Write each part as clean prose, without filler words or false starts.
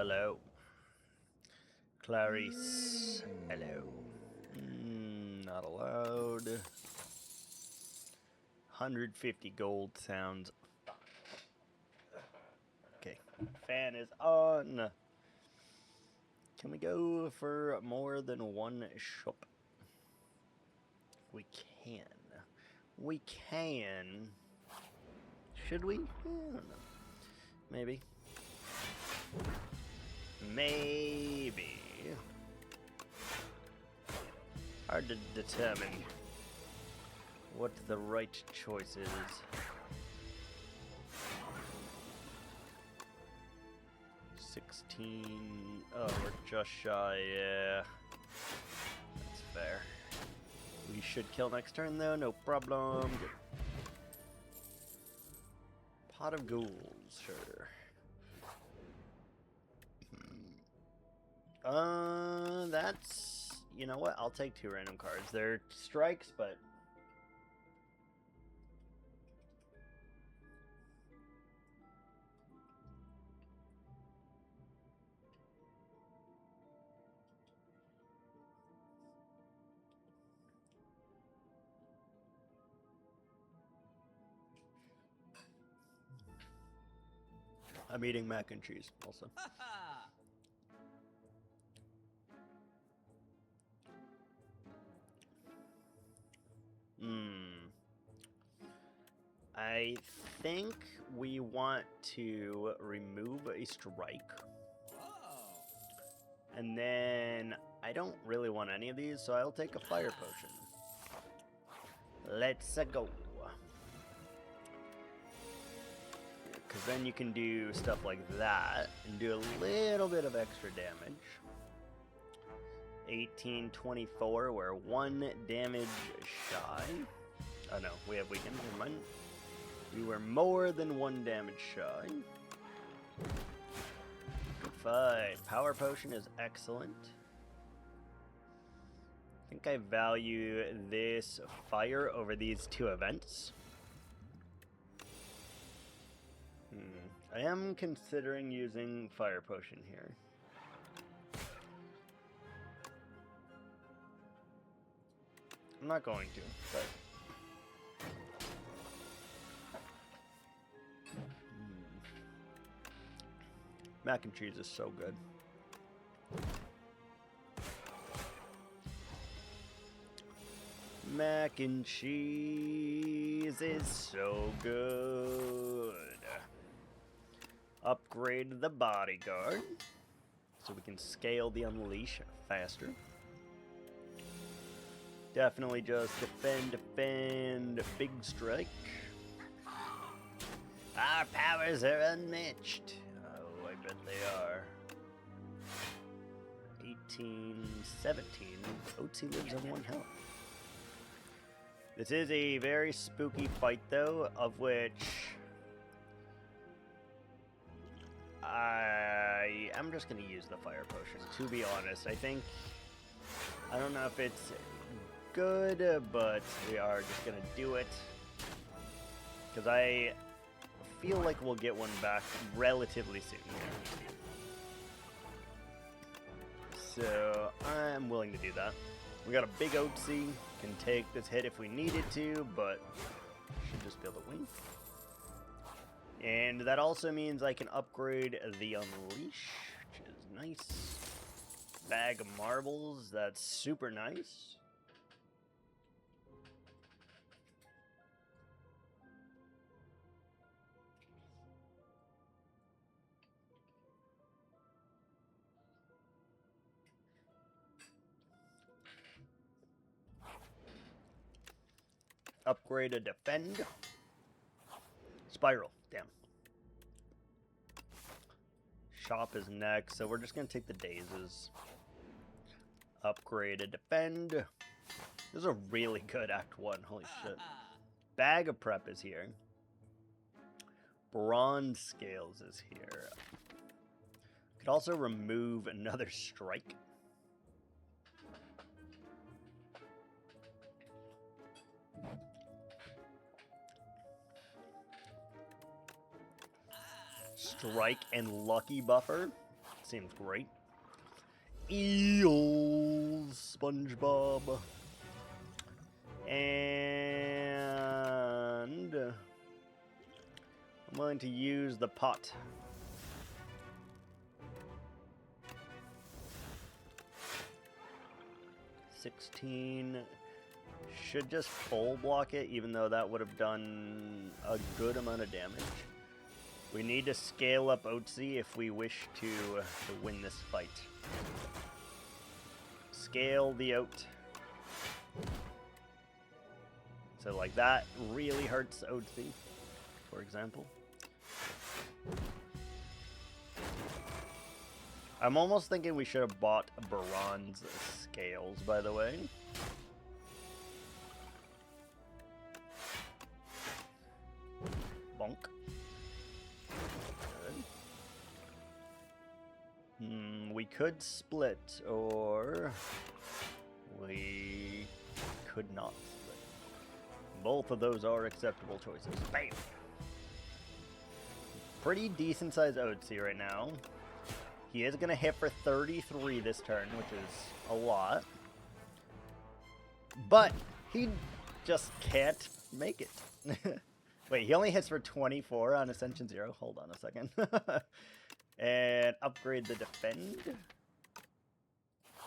hello. Clarice, hello. Not allowed. 150 gold sounds fine. Okay, fan is on. Can we go for more than one shop? We can. We can. Should we? I don't know. Maybe. Maybe. Hard to determine what the right choice is. Oh, we're just shy, yeah. That's fair. We should kill next turn though, no problem. Good. Pot of ghouls, sure. That's... You know what? I'll take 2 random cards. They're strikes, but... I'm eating mac and cheese, also. I think we want to remove a strike. And then I don't really want any of these, so I'll take a fire potion. Let's go. Because then you can do stuff like that and do a little bit of extra damage. 1824, we're 1 damage shy. Oh no, we have weakened, never mind. We were more than 1 damage shy. Good fight. Power potion is excellent. I think I value this fire over these 2 events. I am considering using fire potion here. I'm not going to, but... Mac and cheese is so good. Mac and cheese is so good. Upgrade the bodyguard so we can scale the unleash faster. Definitely just defend, big strike. Our powers are unmatched. Oh, I bet they are. 1817. OT lives on 1 health. This is a very spooky fight, though, of which I'm just going to use the fire potion, to be honest. I don't know if it's good, but we are just going to do it. Because I feel like we'll get one back relatively soon. So I'm willing to do that. We got a big OT, can take this hit if we needed to, but should just be able to win. And that also means I can upgrade the Unleash, which is nice. Bag of marbles, that's super nice. Upgrade a defend. Spiral, damn. Shop is next, so we're just gonna take the dazes. Upgrade a defend. This is a really good Act 1, holy shit. Bag of prep is here. Bronze scales is here. Could also remove another strike. Strike and lucky buffer. seems great. Eels, SpongeBob. And I'm willing to use the pot. $16 should just full block it, even though that would have done a good amount of damage. We need to scale up Otzi if we wish to win this fight. Scale the Oat. So like that really hurts Otzi, for example. I'm almost thinking we should have bought Baron's scales, by the way. Bonk. Good. We could split, or we could not split. Both of those are acceptable choices. Bam! Pretty decent sized Otzi right now. He is going to hit for 33 this turn, which is a lot. But he just can't make it. Wait, he only hits for 24 on Ascension 0? Hold on a second. And upgrade the defend.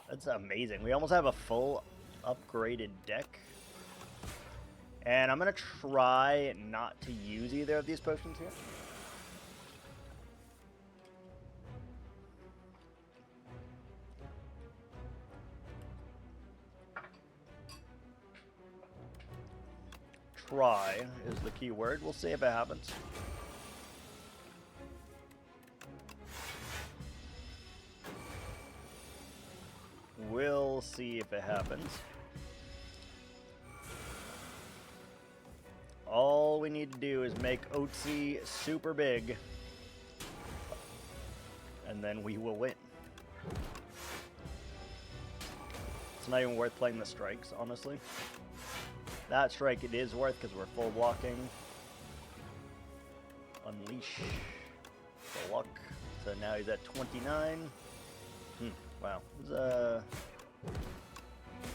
That's amazing. We almost have a full upgraded deck. And I'm going to try not to use either of these potions here. Try is the key word. We'll see if it happens. We'll see if it happens. All we need to do is make Otzi super big, and then we will win. It's not even worth playing the strikes, honestly. That strike it is worth because we're full blocking. Unleash. The luck. So now he's at 29. Wow. It was a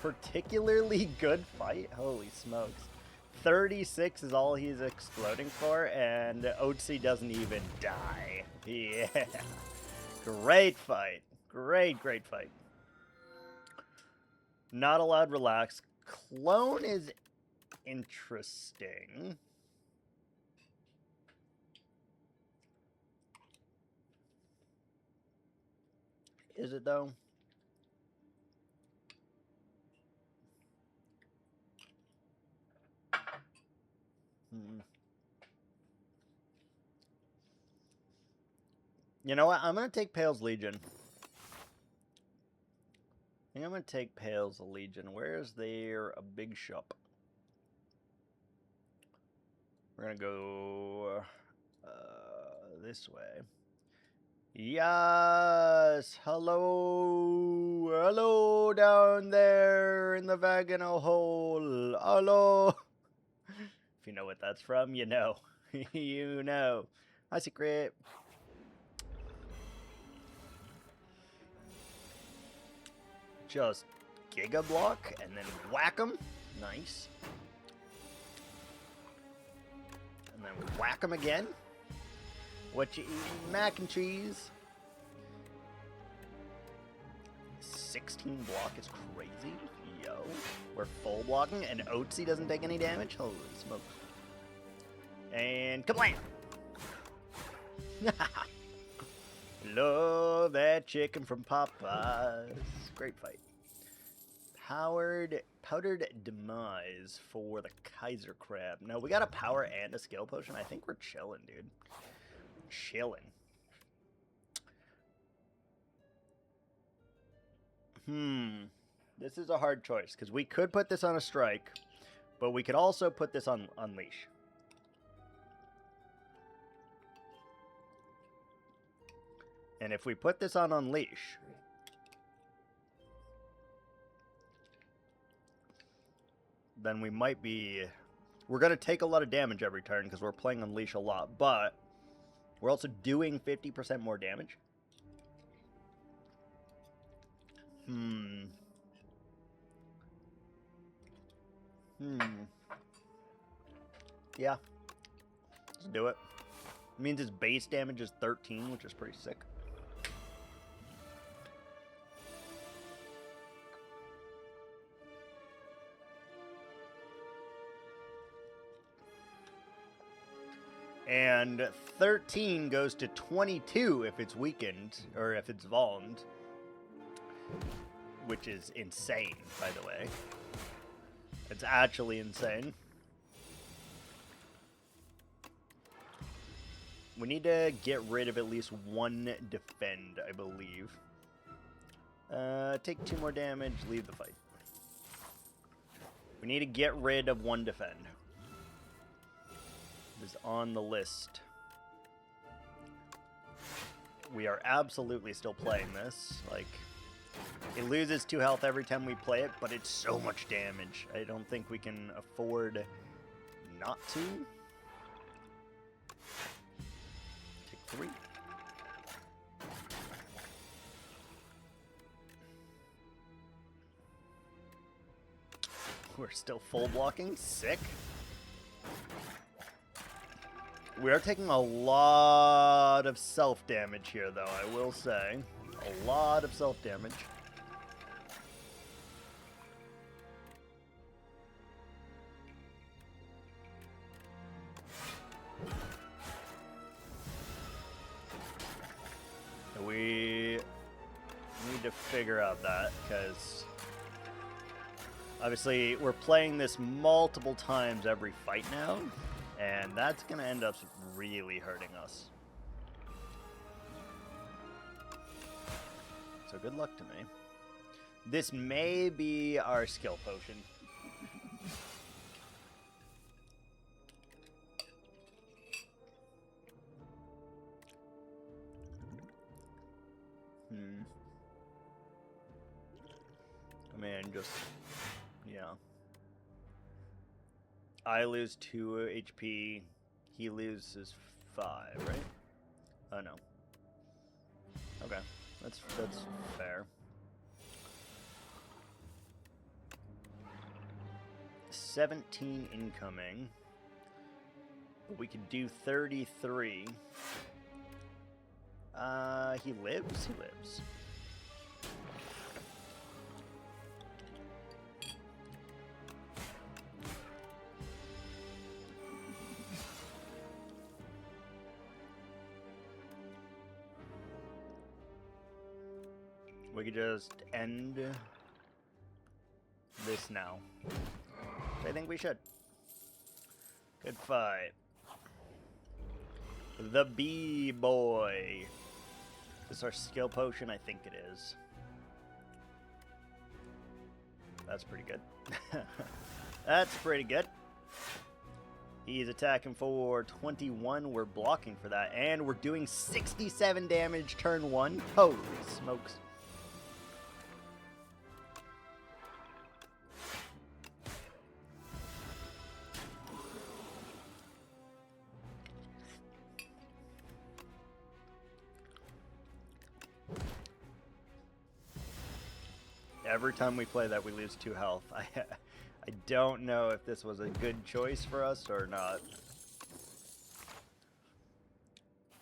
particularly good fight. Holy smokes. 36 is all he's exploding for, and Otzi doesn't even die. Yeah. Great fight. Great fight. Not allowed relax. Clone is interesting. Is it though? You know what? I'm going to take Pale's Legion. I think I'm going to take Pale's Legion. Where's there a big shop? We're going to go this way. Yes! Hello! Hello down there in the vaginal hole. Hello! If you know what that's from, you know. You know. Hi, Secret. Just Giga Block and then whack him. Nice. And then whack him again. What you eating? Mac and cheese. 16 block is crazy. Yo. We're full blocking and Otzi doesn't take any damage. Holy smokes. And kablam! Love that chicken from Popeyes. Great fight. Powdered Demise for the Kaiser Crab. Now, we got a power and a skill potion. I think we're chilling, dude. Chilling. This is a hard choice, because we could put this on a strike, but we could also put this on Unleash. And if we put this on Unleash, then we might be... We're going to take a lot of damage every turn because we're playing Unleash a lot, but we're also doing 50% more damage. Yeah. Let's do it. It means his base damage is 13, which is pretty sick. And 13 goes to 22 if it's weakened, or if it's vulned. Which is insane, by the way. It's actually insane. We need to get rid of at least one defend, I believe. Take 2 more damage, leave the fight. We need to get rid of one defend. Is on the list. We are absolutely still playing this. Like, it loses 2 health every time we play it, but it's so much damage. I don't think we can afford not to. Take 3. We're still full blocking. Sick. We are taking a lot of self-damage here, though, I will say. A lot of self-damage. We need to figure out that, because obviously we're playing this multiple times every fight now. And that's going to end up really hurting us. So good luck to me. This may be our skill potion. I mean, just, yeah. I lose 2 HP, he loses 5, right? Oh, no. Okay, that's fair. 17 incoming. We could do 33. He lives? He lives. We could just end this now. I think we should. Good fight. The B-boy. Is this our skill potion? I think it is. That's pretty good. That's pretty good. He's attacking for 21. We're blocking for that. And we're doing 67 damage turn 1. Holy smokes. Every time we play that, we lose 2 health. I don't know if this was a good choice for us or not.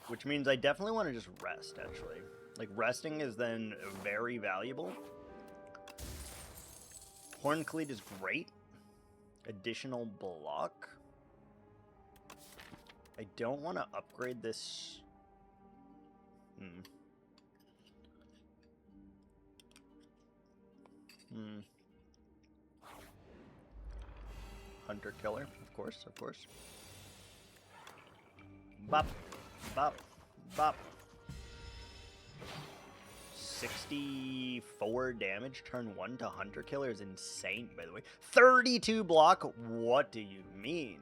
Which means I definitely want to just rest, actually. Like, resting is then very valuable. Horn Cleat is great. Additional block. I don't want to upgrade this. Hunter Killer, of course, of course. Bop, bop, bop. 64 damage turn 1 to Hunter Killer is insane, by the way. 32 block? What do you mean?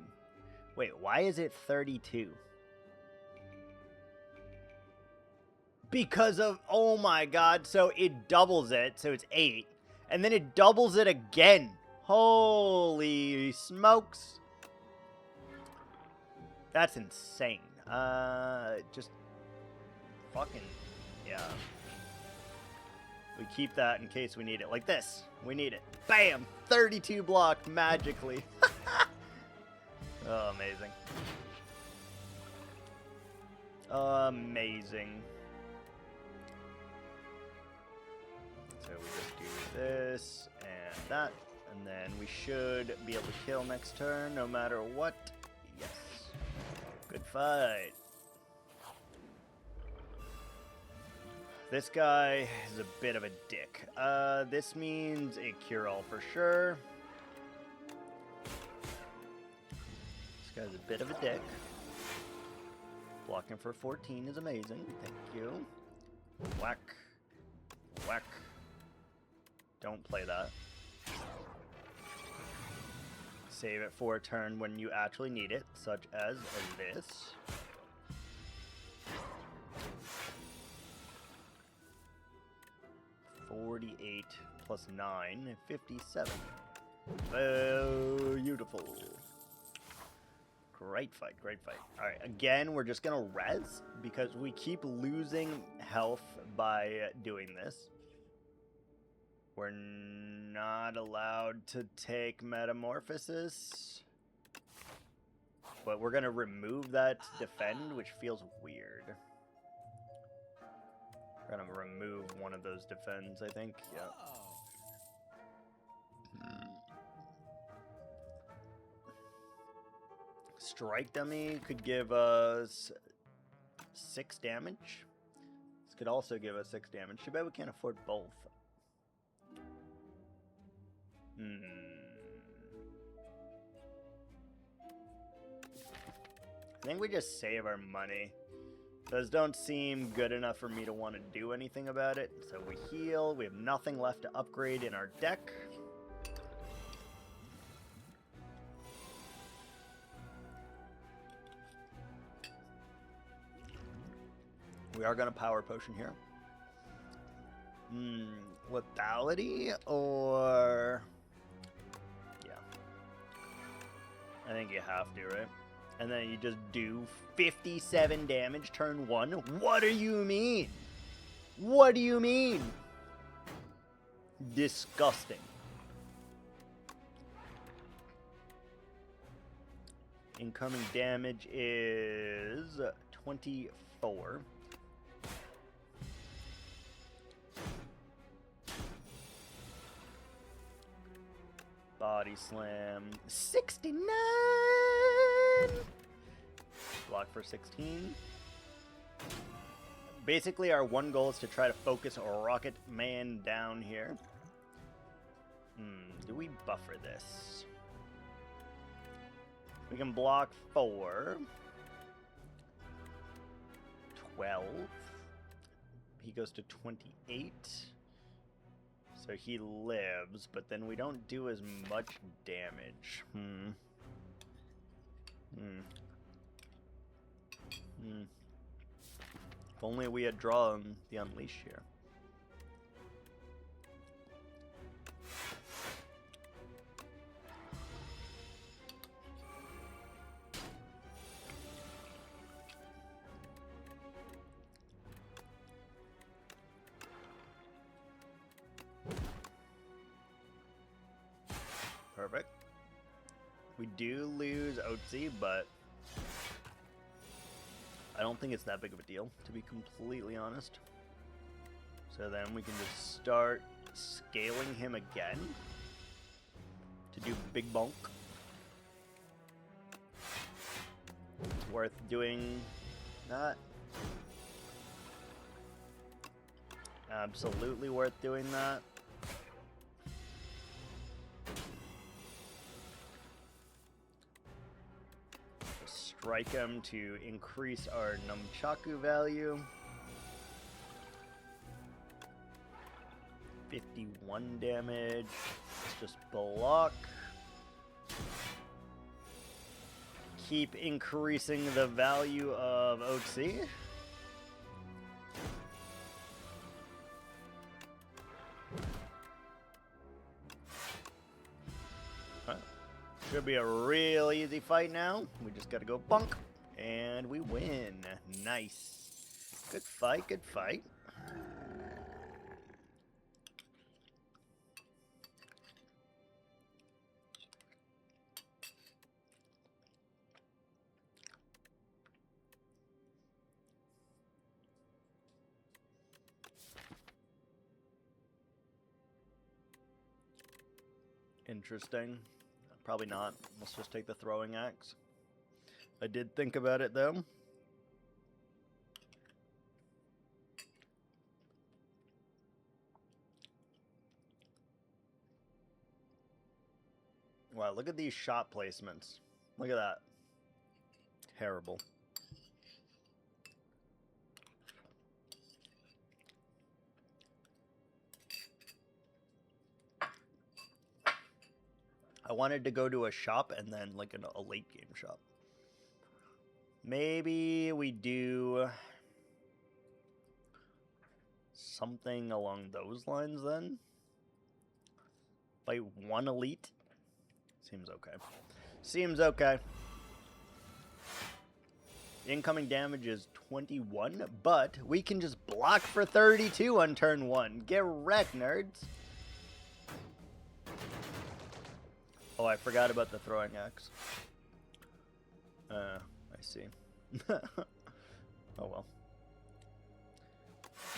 Wait, why is it 32? Because of, oh my god, so it doubles it, so it's 8. And then it doubles it again. Holy smokes. That's insane. Just fucking, yeah. We keep that in case we need it. Like this. We need it. Bam! 32 blocked magically. Oh, amazing. Amazing. So we just do this and that. And then we should be able to kill next turn no matter what. Yes. Good fight. This guy is a bit of a dick. This means a cure-all for sure. This guy's a bit of a dick. Blocking for 14 is amazing. Thank you. Whack. Whack. Don't play that. Save it for a turn when you actually need it, such as this. $48 plus 9, 57. Beautiful. Great fight, great fight. Alright, again, we're just gonna res, because we keep losing health by doing this. We're not allowed to take Metamorphosis. But we're gonna remove that defend, which feels weird. We're gonna remove one of those defends, I think. Yeah. Strike Dummy could give us 6 damage. This could also give us 6 damage. Too bad we can't afford both. I think we just save our money. Those don't seem good enough for me to want to do anything about it. So we heal. We have nothing left to upgrade in our deck. We are going to power potion here. Lethality or... Yeah. I think you have to, right? And then you just do 57 damage turn 1. What do you mean? What do you mean? Disgusting. Incoming damage is 24. Body slam 69. Block for 16. Basically, our one goal is to try to focus Rocket Man down here. Do we buffer this? We can block 4. 12. He goes to 28. So he lives, but then we don't do as much damage. If only we had drawn the Unleash here. Perfect. We do lose Otzi, but I don't think it's that big of a deal, to be completely honest. So then we can just start scaling him again to do big bonk. It's worth doing that. Absolutely worth doing that. Strike him to increase our Nunchaku value. 51 damage. Let's just block. Keep increasing the value of Otzi. Should be a real easy fight now. We just gotta go bunk, and we win. Nice. Good fight, good fight. Interesting. Probably not. Let's just take the throwing axe. I did think about it, though. Wow, look at these shot placements. Look at that. Terrible. I wanted to go to a shop and then like a late game shop. Maybe we do something along those lines then. Fight one elite. Seems okay. Seems okay. Incoming damage is 21, but we can just block for 32 on turn 1. Get wrecked, nerds. Oh, I forgot about the throwing axe. I see. Oh well.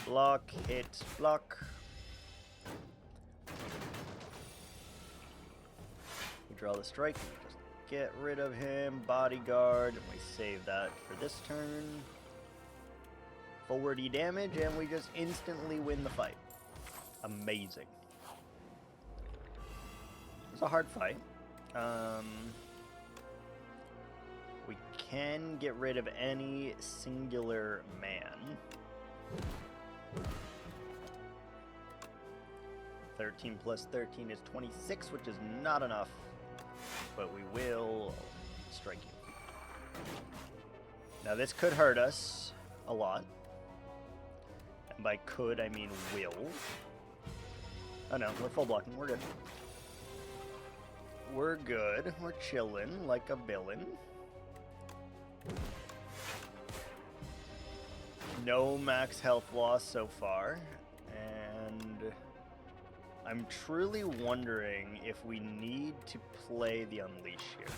Block, hit, block. We draw the strike. Just get rid of him. Bodyguard. And we save that for this turn. Forwardy damage, and we just instantly win the fight. Amazing. It's a hard fight. We can get rid of any singular man. 13 plus 13 is 26, which is not enough. But we will strike you. Now this could hurt us a lot. And by could, I mean will. Oh no, we're full blocking. We're good. We're good. We're chilling like a villain. No max health loss so far. And I'm truly wondering if we need to play the Unleash here.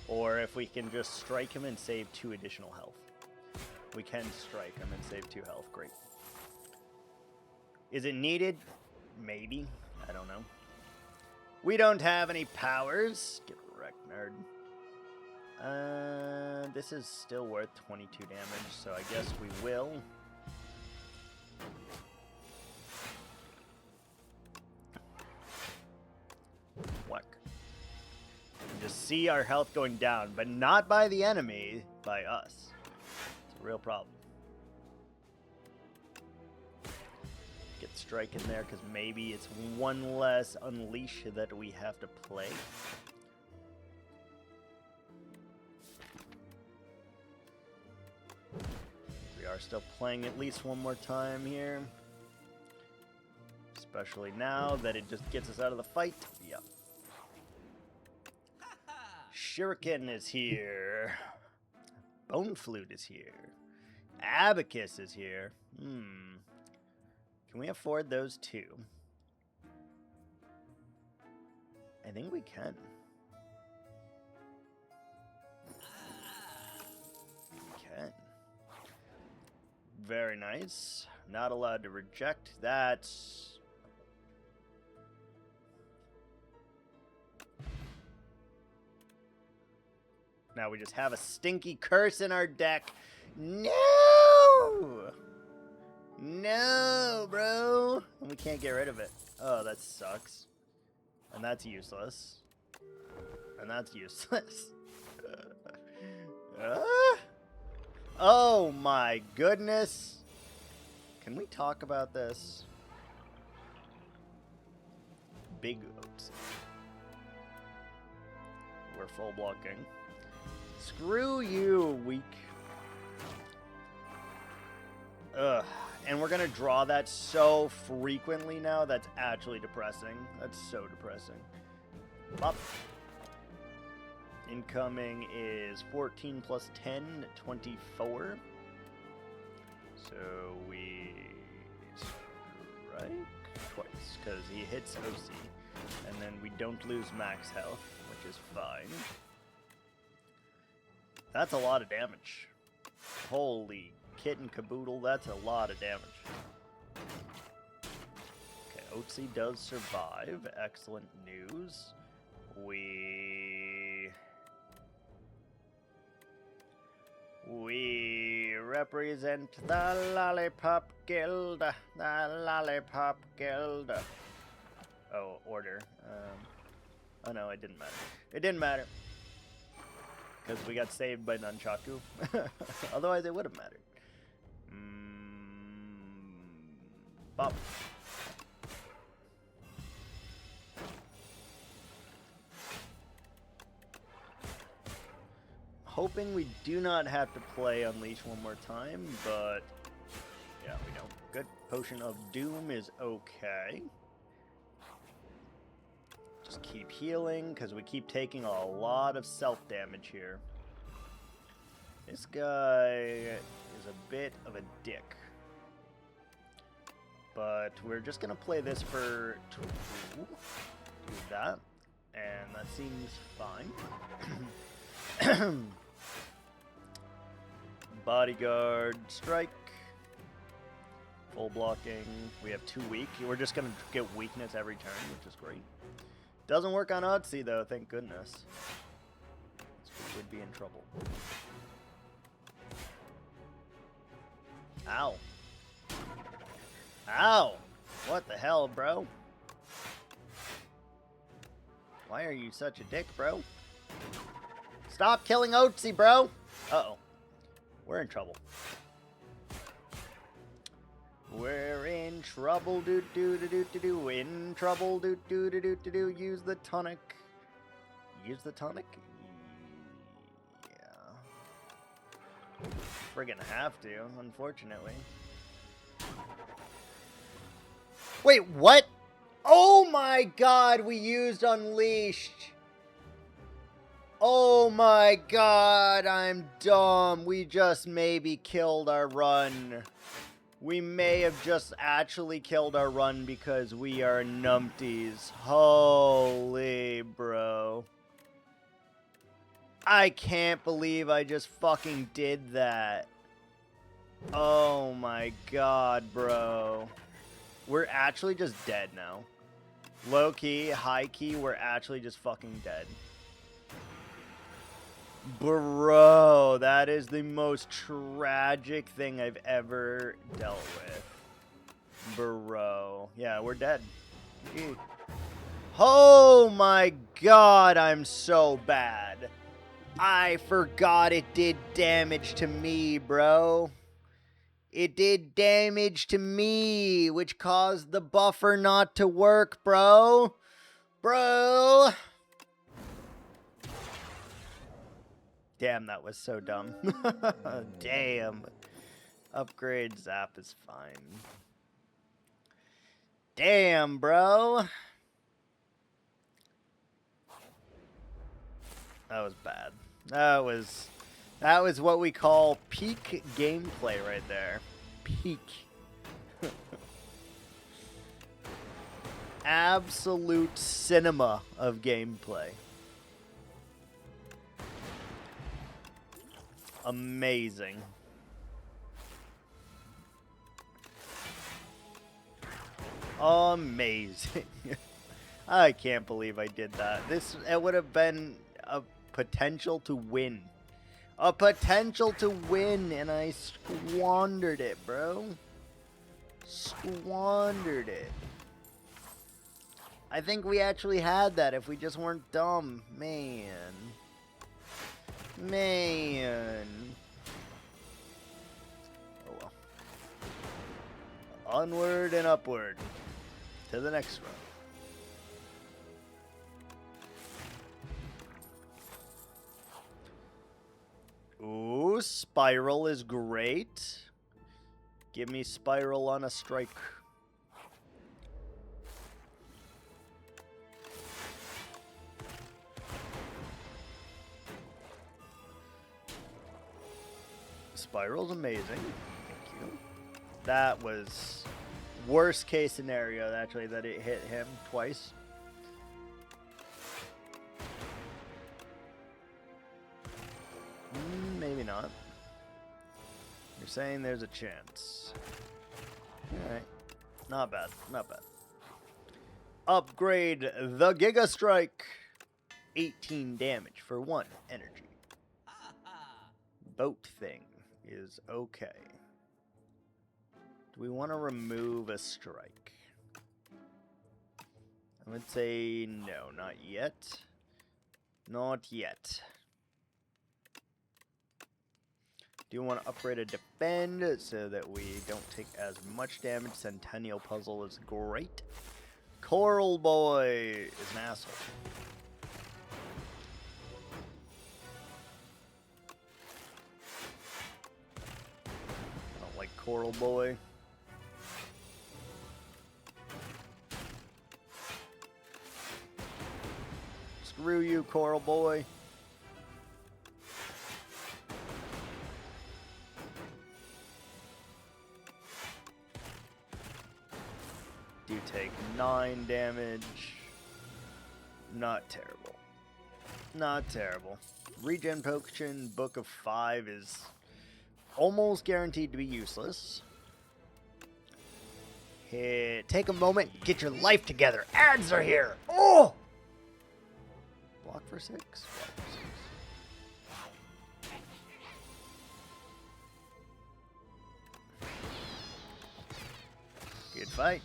Or if we can just strike him and save 2 additional health. We can strike him and save 2 health. Great. Is it needed? Maybe. I don't know. We don't have any powers. Get wrecked, nerd. This is still worth 22 damage, so I guess we will. Whack. Just see our health going down, but not by the enemy, by us. It's a real problem. Get strike in there, because maybe it's one less Unleash that we have to play. We are still playing at least one more time here. Especially now that it just gets us out of the fight. Yep. Shuriken is here. Bone Flute is here. Abacus is here. Can we afford those 2? I think we can. We can. Very nice. Not allowed to reject that. Now we just have a stinky curse in our deck. No! No, bro! And we can't get rid of it. Oh, that sucks. And that's useless. And that's useless. Oh my goodness! Can we talk about this? Big Oats. We're full blocking. Screw you, weak. Ugh. And we're gonna draw that so frequently now, that's actually depressing. That's so depressing. Pop. Incoming is 14 plus 10, 24. So we strike twice, because he hits OC. And then we don't lose max health, which is fine. That's a lot of damage. Holy kit and caboodle, that's a lot of damage. Okay, Otzi does survive. Excellent news. We represent the Lollipop Guild. The Lollipop Guild. Oh, order. Oh no, it didn't matter. It didn't matter. Because we got saved by Nunchaku. Otherwise, it would have mattered. Bop. Hoping we do not have to play Unleash one more time, but yeah, we don't. Good. Potion of Doom is okay. Just keep healing, because we keep taking a lot of self-damage here. This guy is a bit of a dick. But we're just going to play this for 2. Do that. And that seems fine. Bodyguard, strike. Full blocking. We have 2 weak. We're just going to get weakness every turn, which is great. Doesn't work on Otzi, though, thank goodness. So we would be in trouble. Ow. Ow! What the hell, bro? Why are you such a dick, bro? Stop killing Otzi, bro! Uh-oh. We're in trouble. We're in trouble, do-do-do-do-do-do. In trouble, do-do-do-do-do-do. Use the tonic. Use the tonic? Yeah. Friggin' have to, unfortunately. Wait, what? Oh my god, we used Unleashed. Oh my god, I'm dumb. We just maybe killed our run. We may have just actually killed our run because we are numpties. Holy bro. I can't believe I just fucking did that. Oh my god, bro. We're actually just dead now. Low key, high key, we're actually just fucking dead. Bro, that is the most tragic thing I've ever dealt with. Bro. Yeah, we're dead. Gee. Oh my god, I'm so bad. I forgot it did damage to me, bro. It did damage to me, which caused the buffer not to work, bro. Bro. Damn, that was so dumb. Damn. Upgrade zap is fine. Damn, bro. That was bad. That was what we call peak gameplay right there. Peak. Absolute cinema of gameplay. Amazing. Amazing. I can't believe I did that. It would have been a potential to win. A potential to win, and I squandered it, bro. Squandered it. I think we actually had that if we just weren't dumb. Man. Man. Oh well. Onward and upward to the next run. Ooh, Spiral is great. Give me Spiral on a strike. Spiral's amazing. Thank you. That was worst case scenario, actually, that it hit him twice. Maybe not. You're saying there's a chance. Alright. Not bad. Not bad. upgrade the Giga Strike. 18 damage for 1 energy. Boat thing is okay. Do we want to remove a strike? I would say no, not yet. Not yet. Do you want to upgrade a defend so that we don't take as much damage? Centennial Puzzle is great. Coral Boy is an asshole. I don't like Coral Boy. Screw you, Coral Boy. You take 9 damage. Not terrible. Not terrible. Regen Potion, Book of 5 is almost guaranteed to be useless. Hey, take a moment, get your life together. Ads are here. Oh! Block for 6. Block for 6. Good fight.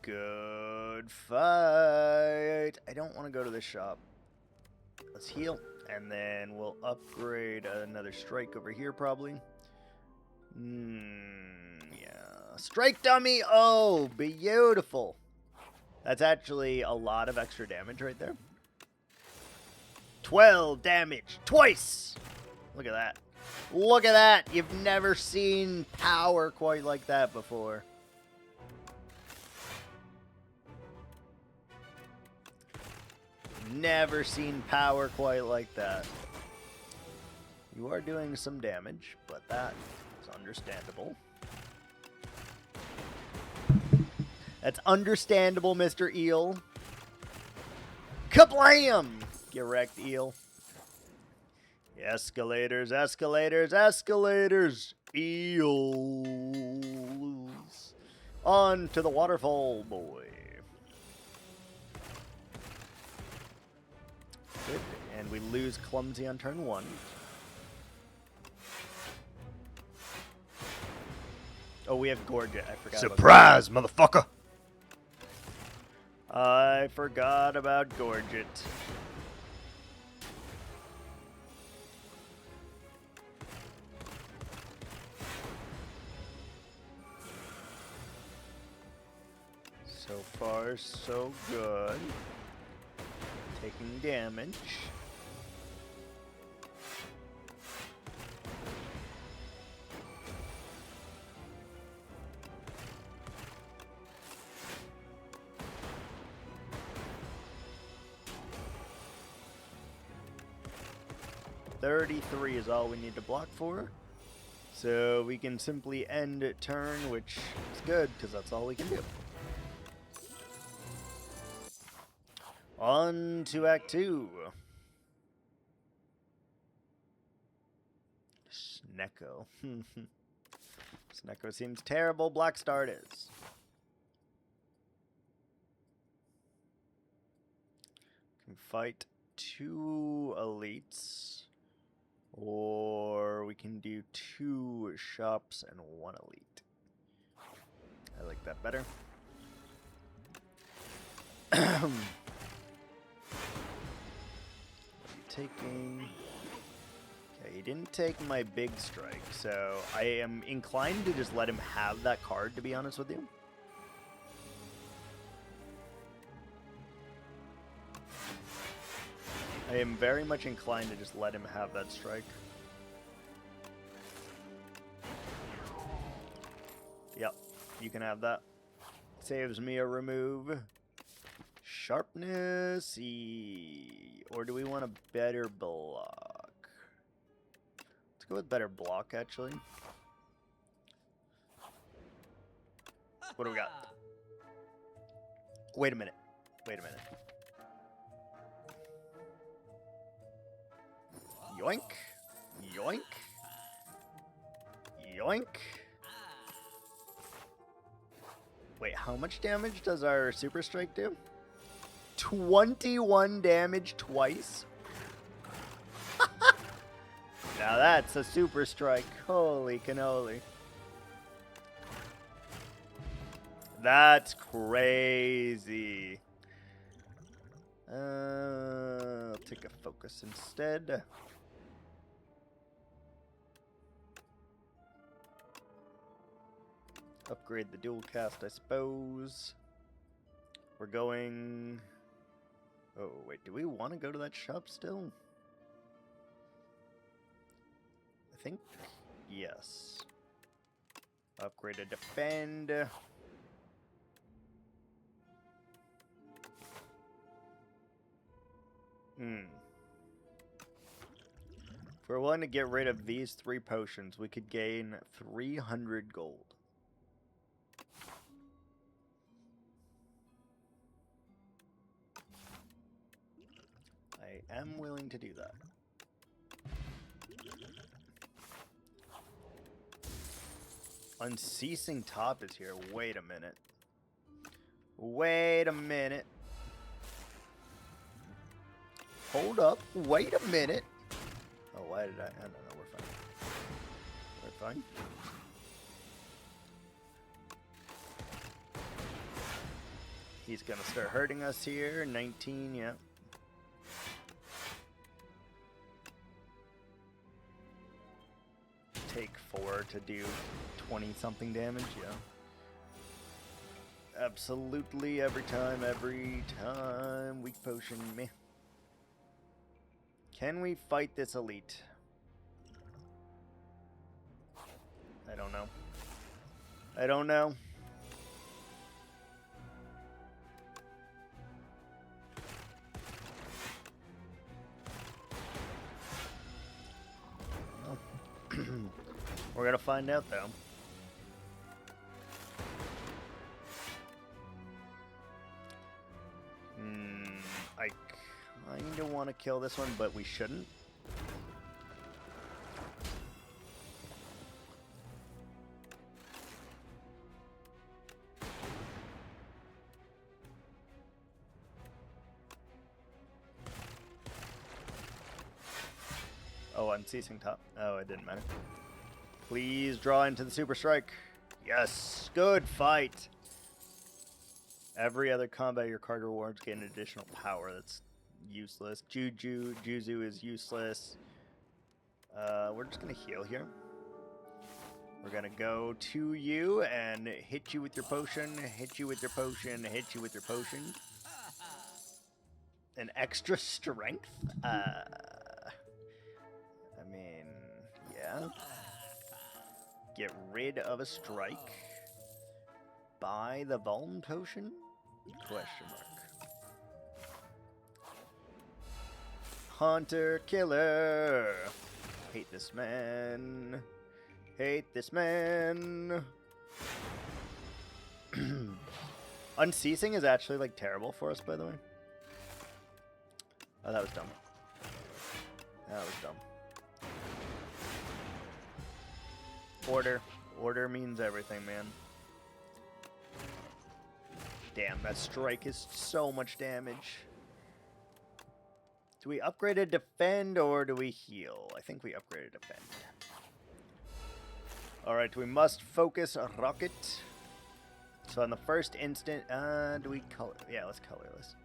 Good fight. I don't want to go to the shop. Let's heal. And then we'll upgrade another strike over here probably. Yeah. Strike dummy. Oh, beautiful. That's actually a lot of extra damage right there. 12 damage. Twice. Look at that. Look at that. You've never seen power quite like that before. Never seen power quite like that. You are doing some damage, but that is understandable. That's understandable, Mr. Eel. Kablam! Get wrecked, Eel. Escalators, escalators, escalators. Eels. On to the waterfall, boy. Good. And we lose Clumsy on turn 1. Oh, we have Gorget. I forgot. Surprise, motherfucker! I forgot about Gorget. So far, so good. Taking damage. $33 is all we need to block for. So we can simply end turn, which is good, because that's all we can do. On to Act 2. Snecko. Snecko seems terrible. Black Star it is. Can fight 2 elites. Or we can do 2 shops and 1 elite. I like that better. Taking... Okay, he didn't take my big strike, so I am inclined to just let him have that card, to be honest with you. I am very much inclined to just let him have that strike. Yep, you can have that. Saves me a remove. Sharpness, or do we want a better block? Let's go with better block, actually. What do we got? Wait a minute. Wait a minute. Yoink. Yoink. Yoink. Wait, how much damage does our Super Strike do? 21 damage twice? Now that's a Super Strike. Holy cannoli. That's crazy. I'll take a focus instead. Upgrade the dual cast, I suppose. We're going... Oh, wait, do we want to go to that shop still? I think yes. Upgrade to defend. If we're willing to get rid of these 3 potions, we could gain 300 gold. I am willing to do that. Unceasing Top is here. Wait a minute. Wait a minute. Hold up. Wait a minute. Oh, why did I don't know. We're fine. We're fine. He's going to start hurting us here. 19, yeah. Take 4 to do 20-something damage, yeah. Absolutely, every time. Weak potion, meh. Can we fight this elite? I don't know. I don't know. We're gonna find out, though. I kinda want to kill this one, but we shouldn't. Oh, Unceasing Top. Oh, it didn't matter. Please draw into the Super Strike. Yes, good fight. Every other combat your card rewards gain additional power. That's useless. Juzu is useless. We're just gonna heal here. We're gonna go to you and hit you with your potion, hit you with your potion, hit you with your potion. An extra strength? I mean, yeah. Get rid of a strike. Buy the Vuln potion? Question mark. Hunter killer. Hate this man. Hate this man. Unceasing is actually like terrible for us, by the way. Oh, that was dumb. That was dumb. Order. Order means everything, man. Damn, that strike is so much damage. Do we upgrade to defend or do we heal? I think we upgraded to defend. Alright, we must focus a rocket. So on the first instant, do we color? Yeah, let's colorless.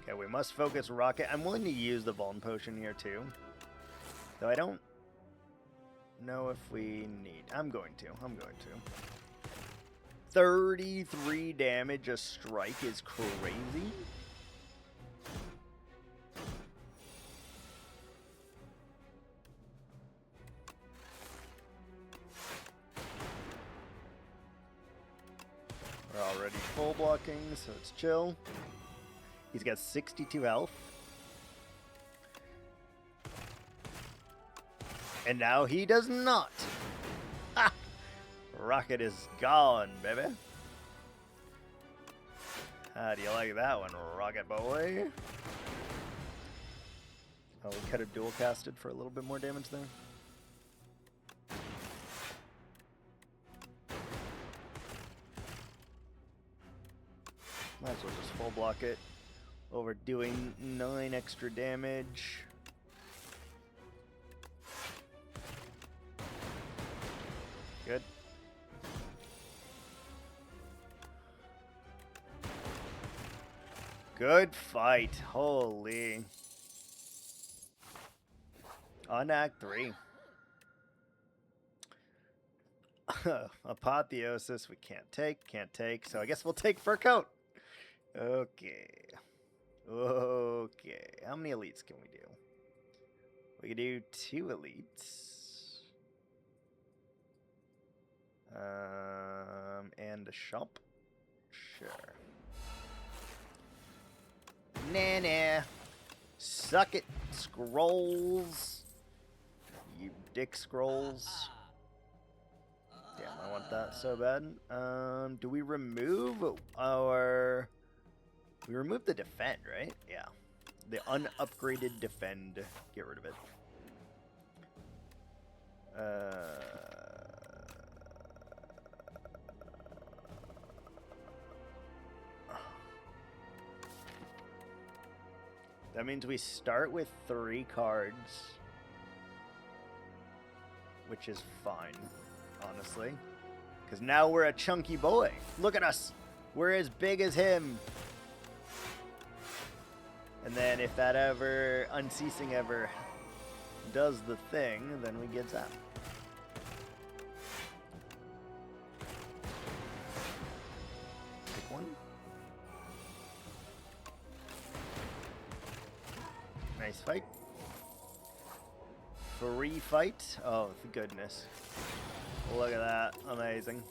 Okay, we must focus rocket. I'm willing to use the Vuln potion here too. Though I don't know if we need. I'm going to. 33 damage a strike is crazy. We're already full blocking, so it's chill. He's got 62 health. And now he does not. Ha! Rocket is gone, baby. Do you like that one, Rocket Boy? Oh, we could have dual casted for a little bit more damage there. Might as well just full block it. Well, we're doing 9 extra damage. Good. Good fight. Holy. On Act 3. Apotheosis we can't take, so I guess we'll take Fur Coat. Okay. Okay. How many elites can we do? We can do 2 elites. And a shop. Sure. Nah. Suck it, scrolls. You dick scrolls. Damn, I want that so bad. Do we remove our... We remove the defend, right? Yeah. The unupgraded defend. Get rid of it. That means we start with 3 cards. Which is fine, honestly. Because now we're a chunky boy. Look at us. We're as big as him. And then if that ever, Unceasing ever does the thing, then we get zapped. Pick one. Nice fight. Free fight. Oh, goodness. Look at that. Amazing.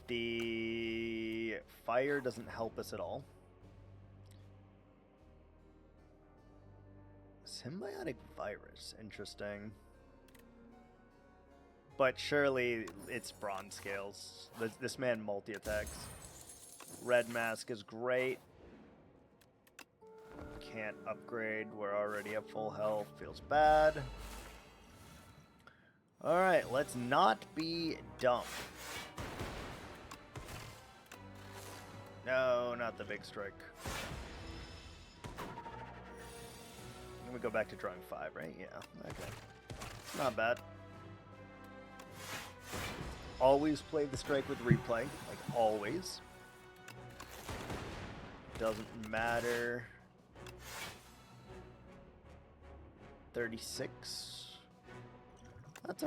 The fire doesn't help us at all. Symbiotic virus. Interesting. But surely it's bronze scales. This man multi-attacks. Red mask is great. Can't upgrade. We're already at full health. Feels bad. Alright, let's not be dumb. No, not the big strike. Then we go back to drawing 5, right? Yeah, okay. It's not bad. Always play the strike with replay. Like, always. Doesn't matter. 36. That's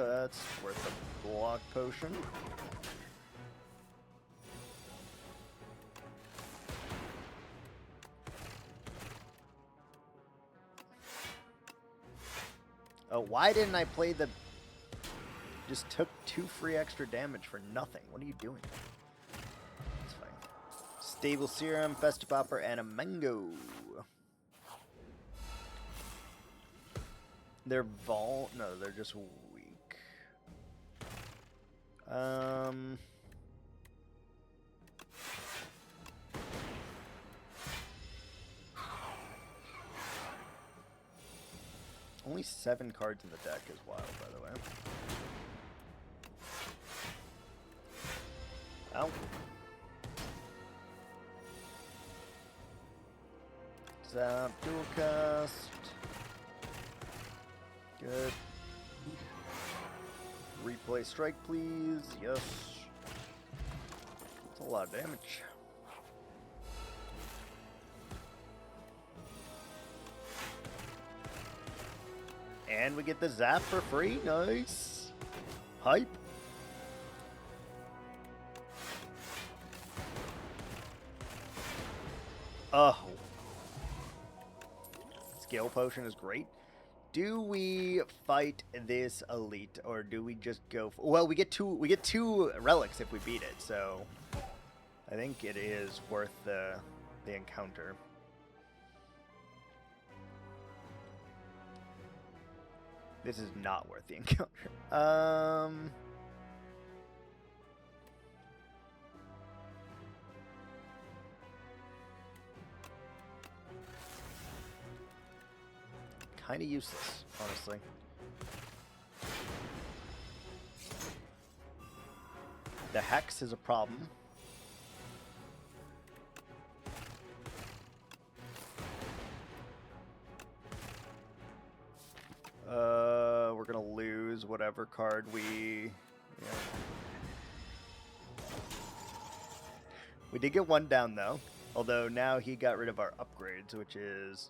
worth a block potion. Oh, why didn't I play the... Just took 2 free extra damage for nothing. What are you doing? That's fine. Stable Serum, Festipopper, and a Mango. They're no, they're just weak. Only 7 cards in the deck is wild, by the way. Ow. Zap, dual cast. Good. Replay strike, please. Yes. That's a lot of damage. And we get the zap for free. Nice. Hype. Oh. Scale potion is great. Do we fight this elite, or do we just go for... Well, we get two relics if we beat it, so I think it is worth the encounter. This is not worth the encounter. kind of useless, honestly. The Hex is a problem. We're gonna lose whatever card we... Yeah. We did get one down, though. Although now he got rid of our upgrades, which is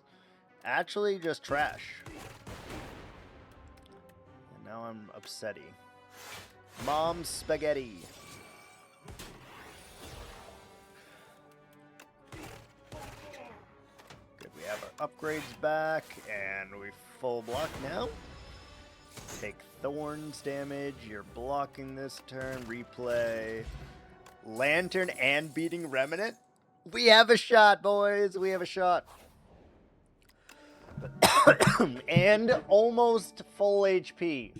actually just trash. And now I'm upsetty. Mom's spaghetti. Good, we have our upgrades back, and we full block now. Take Thorns damage, you're blocking this turn, replay. Lantern and beating Remnant? We have a shot, boys, we have a shot. And almost full HP.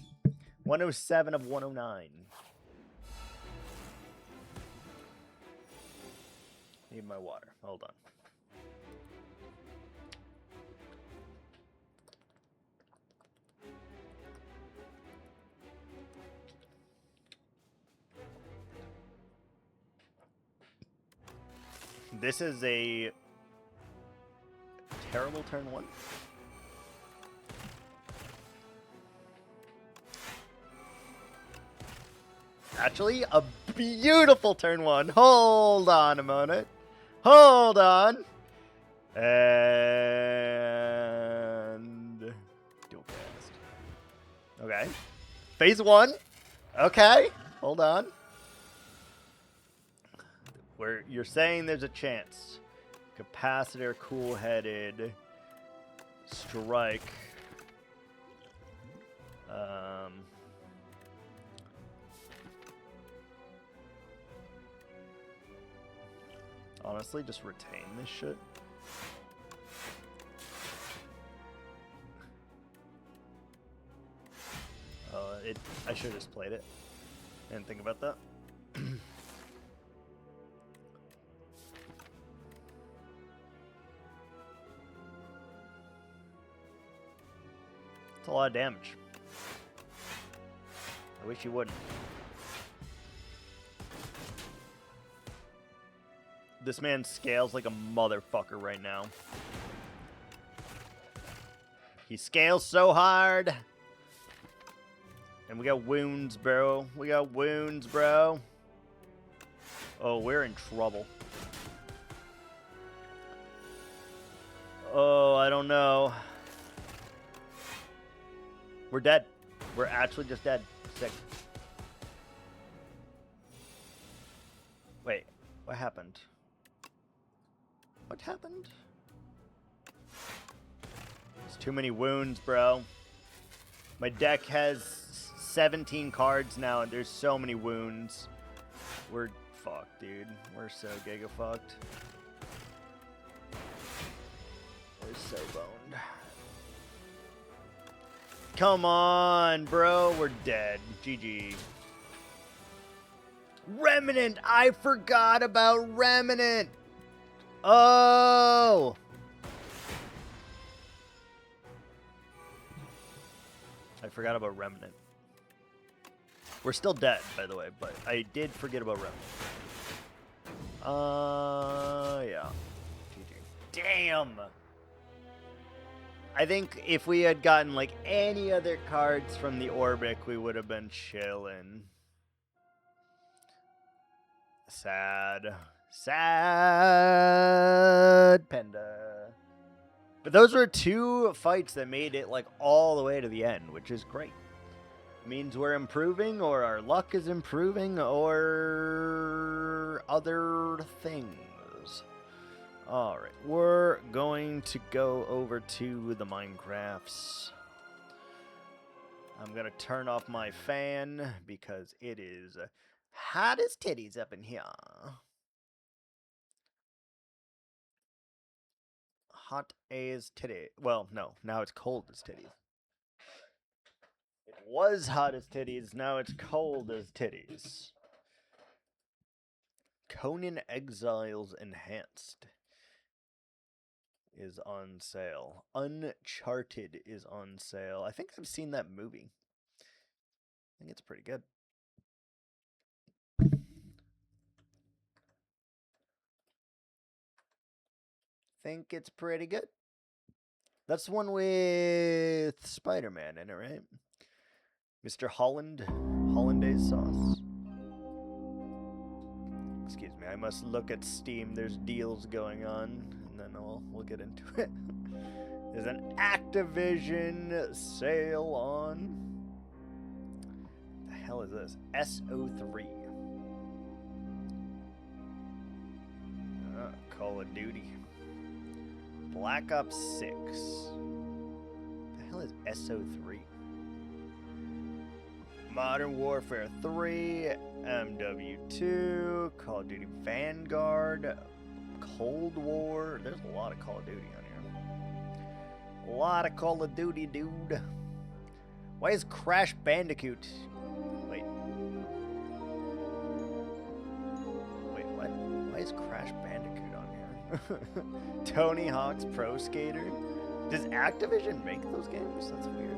107 of 109. Need my water. Hold on. This is a terrible turn one. Actually, a beautiful turn one. Hold on a moment. Hold on. And dual cast. Okay. Phase one. Okay. Hold on. Where you're saying there's a chance. Capacitor, cool-headed, strike. Honestly, just retain this shit. I should have just played it. Didn't think about that. It's a lot of damage. I wish you wouldn't. This man scales like a motherfucker right now. He scales so hard. And we got wounds, bro. We got wounds, bro. Oh, we're in trouble. Oh, I don't know. We're dead. We're actually just dead. Sick. Wait, what happened? What happened? There's too many wounds, bro. My deck has 17 cards now, and there's so many wounds. We're fucked, dude. We're so giga fucked. We're so boned. Come on, bro. We're dead. GG. Remnant! I forgot about Remnant! Oh! I forgot about Remnant. We're still dead, by the way, but I did forget about Remnant. Yeah. GG. Damn! I think if we had gotten, like, any other cards from the Orbic, we would have been chillin'. Sad. Sad Panda. But those were two fights that made it, like, all the way to the end, which is great. It means we're improving, or our luck is improving, or other things. Alright, we're going to go over to the Minecrafts. I'm going to turn off my fan because it is hot as titties up in here. Hot as titty. Well, no, now it's cold as titties. It was hot as titties, now it's cold as titties. Conan Exiles Enhanced. is on sale. Uncharted is on sale. I think I've seen that movie. I think it's pretty good. Think it's pretty good. That's the one with Spider-Man in it, right? Mr. Holland, Hollandaise sauce. Excuse me, I must look at Steam. There's deals going on, and then we'll get into it. There's an Activision sale on. The hell is this? SO3. Call of Duty. Black Ops 6. The hell is SO3? Modern Warfare 3, MW2, Call of Duty Vanguard, Cold War. There's a lot of Call of Duty on here. A lot of Call of Duty, dude. Why is Crash Bandicoot? Wait, what? Why is Crash Bandicoot on here? Tony Hawk's Pro Skater? Does Activision make those games? That's weird.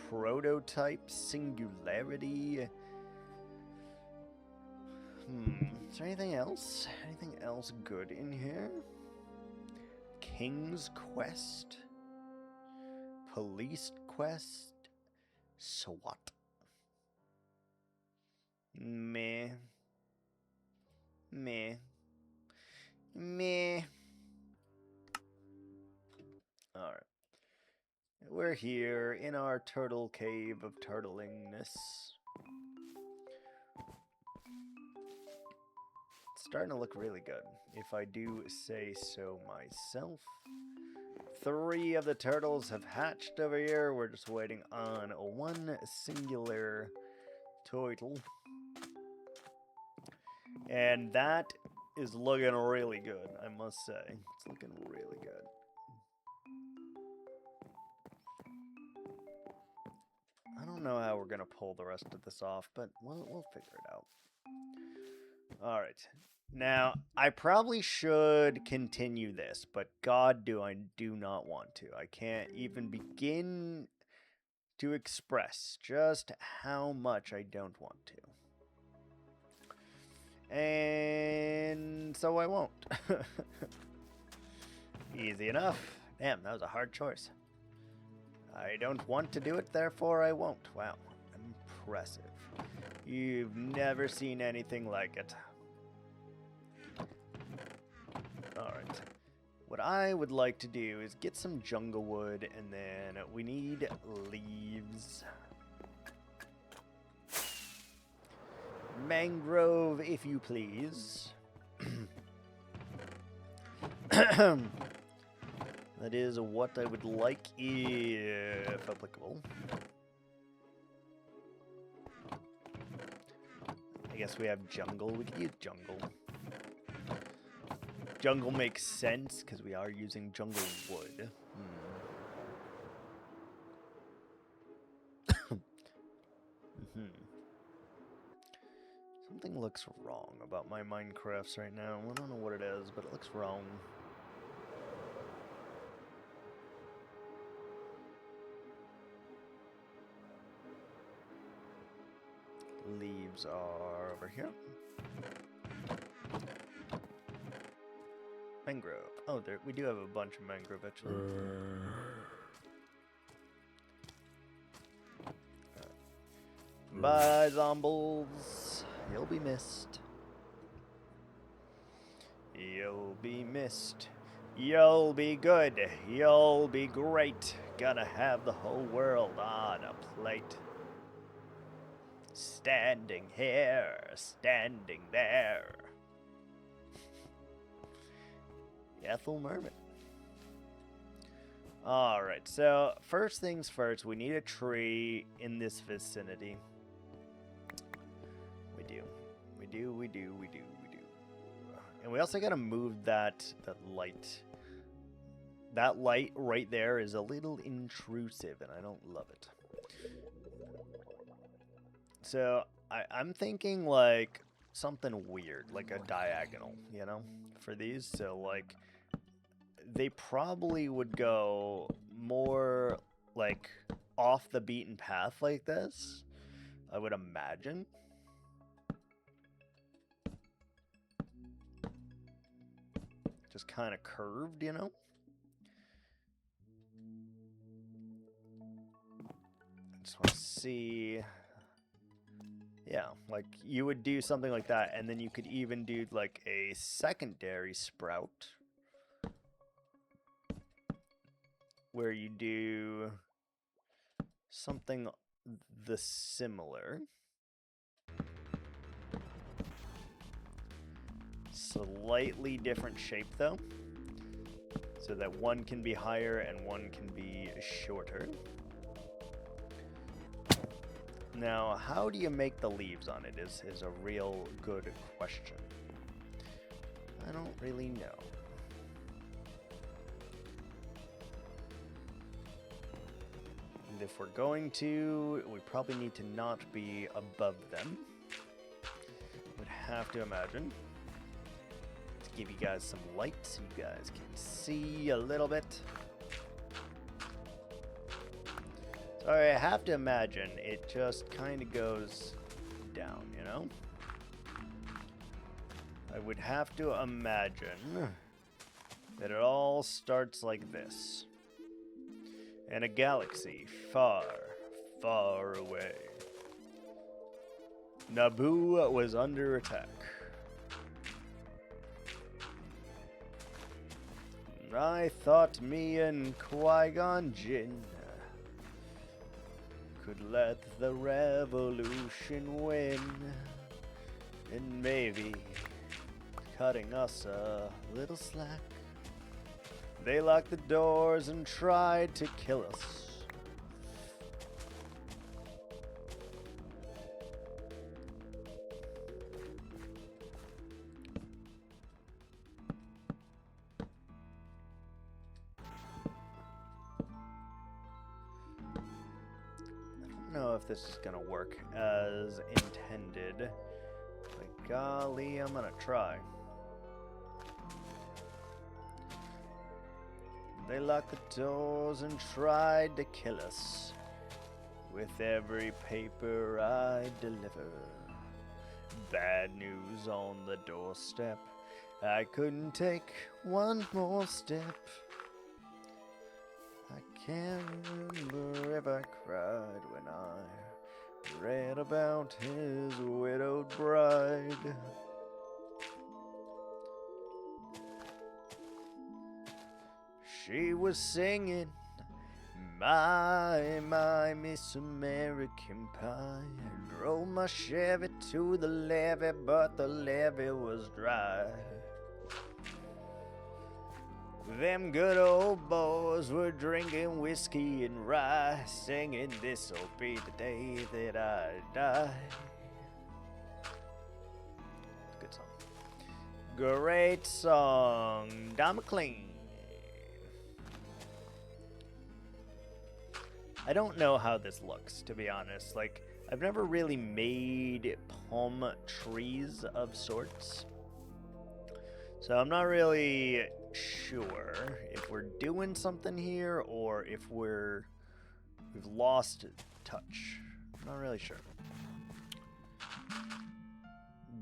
Prototype Singularity. Is there anything else? Anything else good in here? King's Quest. Police Quest. SWAT. Meh. Meh. Meh. Alright. We're here in our turtle cave of turtlingness. It's starting to look really good, if I do say so myself. 3 of the turtles have hatched over here. We're just waiting on one singular turtle. And that is looking really good, I must say. It's looking really good. I don't know how we're going to pull the rest of this off, but we'll figure it out. All right. Now, I probably should continue this, but God, I do not want to. I can't even begin to express just how much I don't want to. And so I won't. Easy enough. Damn, that was a hard choice. I don't want to do it, therefore I won't. Wow, impressive. You've never seen anything like it. Alright. What I would like to do is get some jungle wood, and then we need leaves. Mangrove, if you please. That is what I would like, if applicable. I guess we have jungle. We could use jungle. Jungle makes sense, because we are using jungle wood. Something looks wrong about my Minecrafts right now. I don't know what it is, but it looks wrong. Leaves are over here. Mangrove. Oh, there we do have a bunch of mangrove actually. Bye, zombies. You'll be missed. You'll be missed. You'll be good. You'll be great. Gonna have the whole world on a plate. Standing here, standing there. Ethel Merman. Alright, so first things first, we need a tree in this vicinity. We do. And we also gotta move that light. That light right there is a little intrusive, and I don't love it. So I'm thinking like something weird, like a diagonal, you know, for these. So, like, they probably would go more, like, off the beaten path like this, I would imagine. Just kind of curved, you know? I just want to see... Yeah, like, you would do something like that, and then you could even do, like, a secondary sprout. Where you do something the similar. Slightly different shape, though. So that one can be higher and one can be shorter. Now, how do you make the leaves on it is a real good question. I don't really know. And if we're going to, we probably need to not be above them. Would have to imagine. To give you guys some light so you guys can see a little bit. So I have to imagine it just kind of goes down, you know? I would have to imagine that it all starts like this. In a galaxy far, far away, Naboo was under attack. I thought me and Qui-Gon Jinn could let the revolution win, and maybe cutting us a little slack. They locked the doors and tried to kill us. I don't know if this is gonna work as intended, but golly, I'm gonna try. They locked the doors and tried to kill us. With every paper I deliver, bad news on the doorstep. I couldn't take one more step. I can't remember if I cried when I read about his widowed bride. She was singing, my Miss American Pie. I drove my Chevy to the levee, but the levee was dry. Them good old boys were drinking whiskey and rye, singing, this'll be the day that I die. Good song. Great song, Don McLean. I don't know how this looks, to be honest. Like, I've never really made palm trees of sorts. So I'm not really sure if we're doing something here or if we've lost touch. I'm not really sure.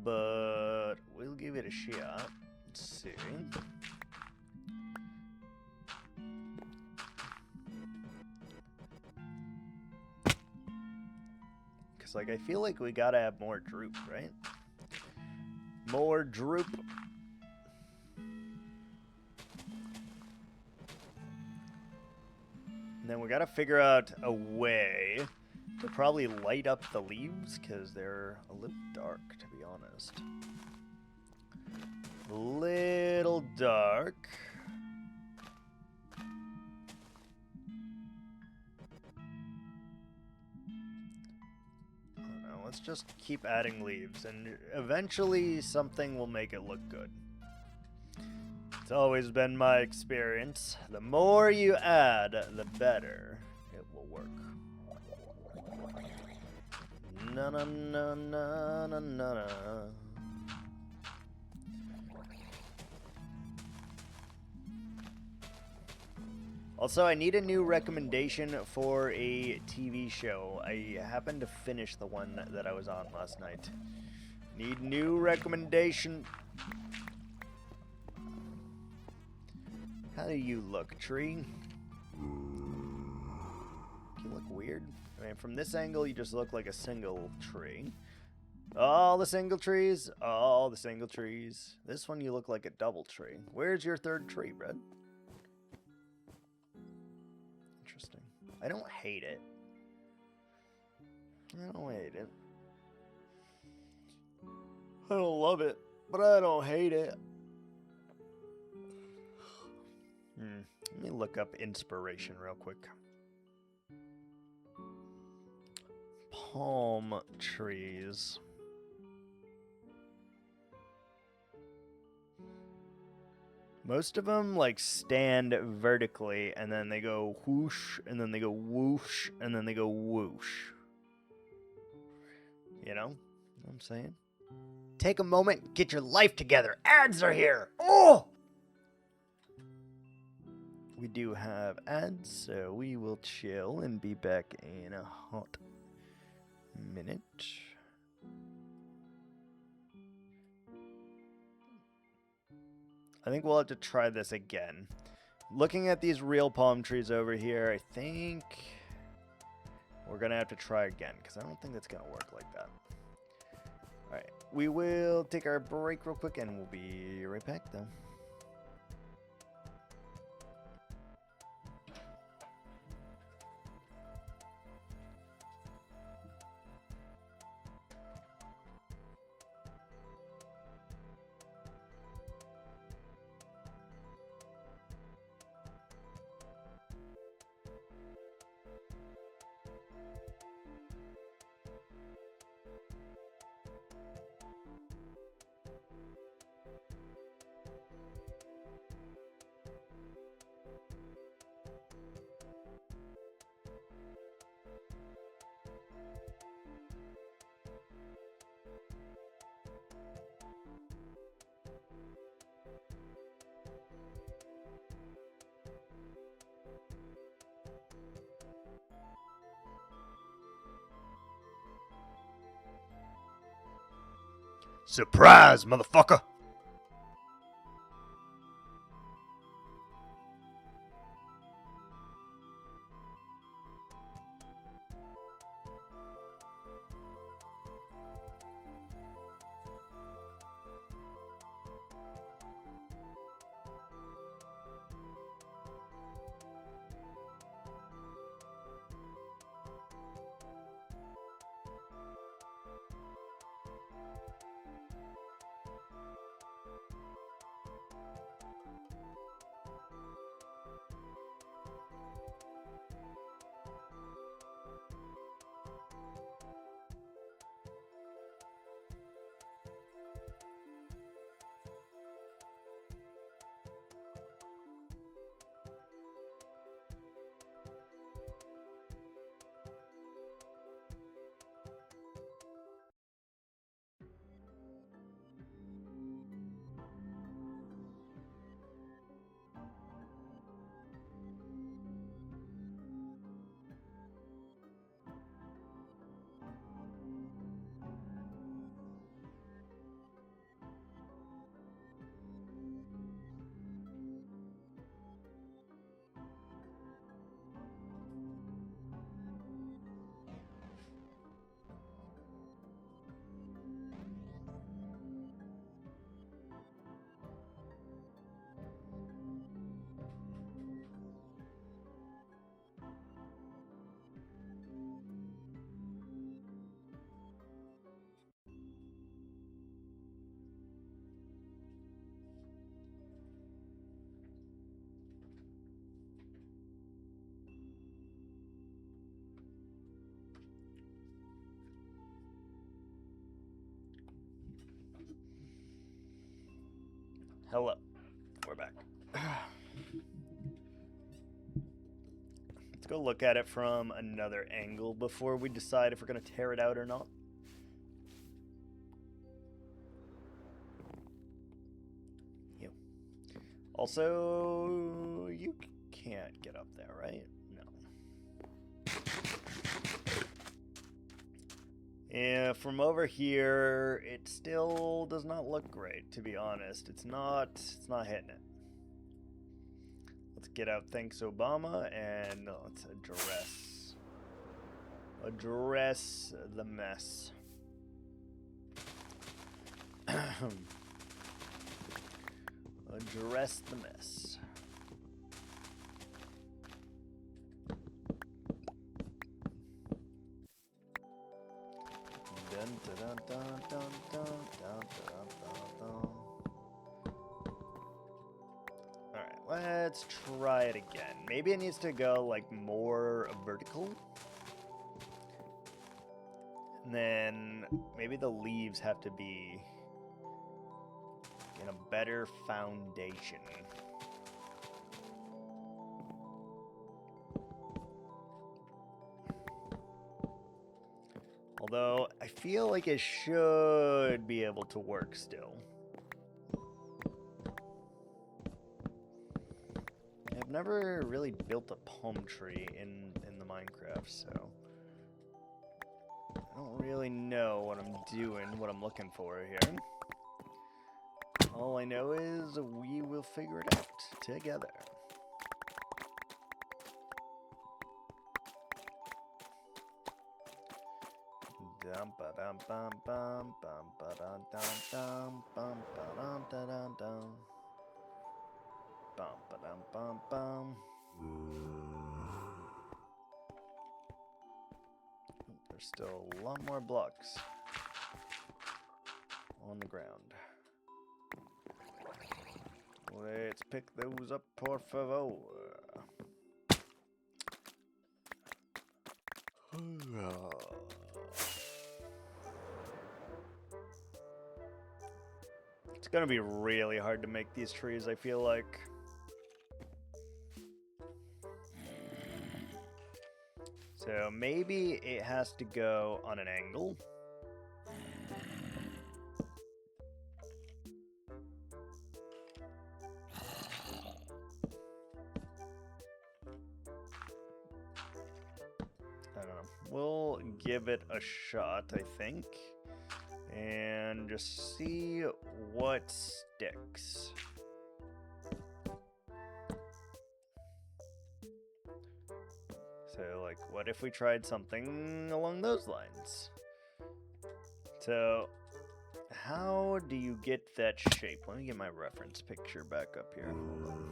But we'll give it a shot. Let's see. Like, I feel like we gotta have more droop, right? More droop. And then we gotta figure out a way to probably light up the leaves, because they're a little dark, to be honest. A little dark. Let's just keep adding leaves, and eventually something will make it look good. It's always been my experience. The more you add, the better it will work. Na na na na na na na. Also, I need a new recommendation for a TV show. I happened to finish the one that I was on last night. Need new recommendation. How do you look, tree? You look weird. I mean, from this angle, you just look like a single tree. All the single trees. All the single trees. This one, you look like a double tree. Where's your third tree, Brad? Interesting. I don't hate it. I don't hate it. I don't love it, but I don't hate it. Let me look up inspiration real quick. Palm trees. Most of them like stand vertically and then they go whoosh and then they go whoosh and then they go whoosh. You know what I'm saying? Take a moment, get your life together. Ads are here. Oh! We do have ads, so we will chill and be back in a hot minute. I think we'll have to try this again. Looking at these real palm trees over here, I think we're going to have to try again, because I don't think that's going to work like that. Alright, we will take our break real quick, and we'll be right back, though. Surprise, motherfucker! Hello. We're back. Let's go look at it from another angle before we decide if we're going to tear it out or not. Also, you can't get up there, right? No. Yeah, from over here, it still does not look great, to be honest. It's not hitting it. Let's get out Thanks Obama and let's address the mess. Address the mess. Dun, dun, dun, dun, dun, dun, dun, dun. Alright, let's try it again. Maybe it needs to go like more vertical. And then maybe the leaves have to be in a better foundation. Although, I feel like it should be able to work still. I've never really built a palm tree in the Minecraft, so I don't really know what I'm doing, what I'm looking for here. All I know is we will figure it out together. Dum ba dum bum bum bum ba dum dum dum bum ba dum da dum dum bum ba dum bum bum. There's still a lot more blocks on the ground. Let's pick those up, por favor. It's gonna be really hard to make these trees, I feel like. So maybe it has to go on an angle. I don't know. We'll give it a shot, I think. And just see what sticks. So, like, what if we tried something along those lines? So, how do you get that shape? Let me get my reference picture back up here. Hold on.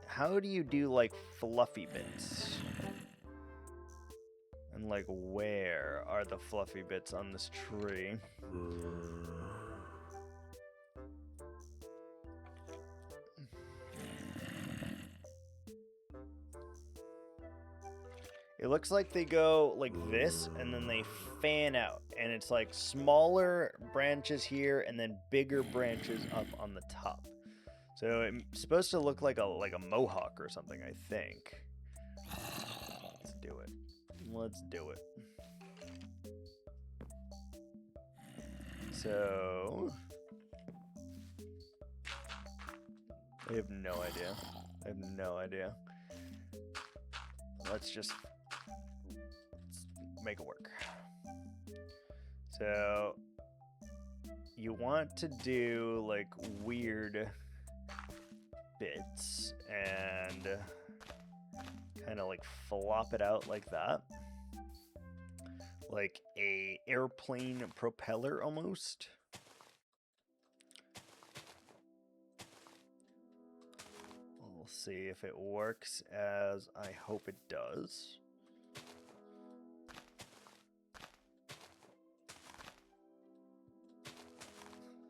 How do you do, like, fluffy bits? And, like, where are the fluffy bits on this tree? It looks like they go like this, and then they fan out. And it's like smaller branches here, and then bigger branches up on the top. So it's supposed to look like a mohawk or something, I think. Let's do it. Let's do it. So I have no idea. I have no idea. Let's make it work. So you want to do like weird bits and kind of like flop it out like that, like a airplane propeller almost. We'll see if it works as I hope it does.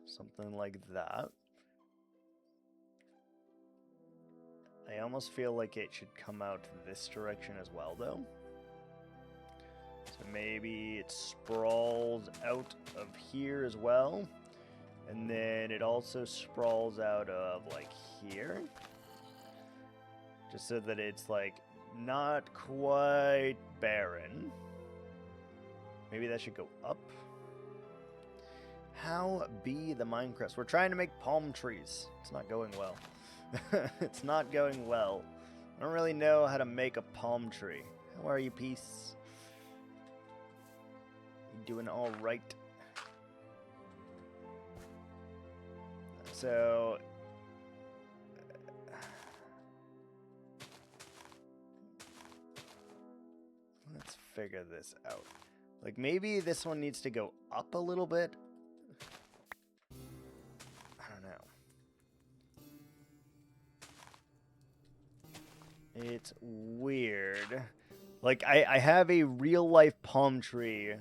Something like that. I almost feel like it should come out this direction as well, though. So maybe it sprawls out of here as well. And then it also sprawls out of, like, here. Just so that it's, like, not quite barren. Maybe that should go up. How be the Minecraft? We're trying to make palm trees. It's not going well. It's not going well. I don't really know how to make a palm tree. How are you, Peace? You doing all right? So... let's figure this out. Like, maybe this one needs to go up a little bit? I don't know. It's weird. Like, I have a real-life palm tree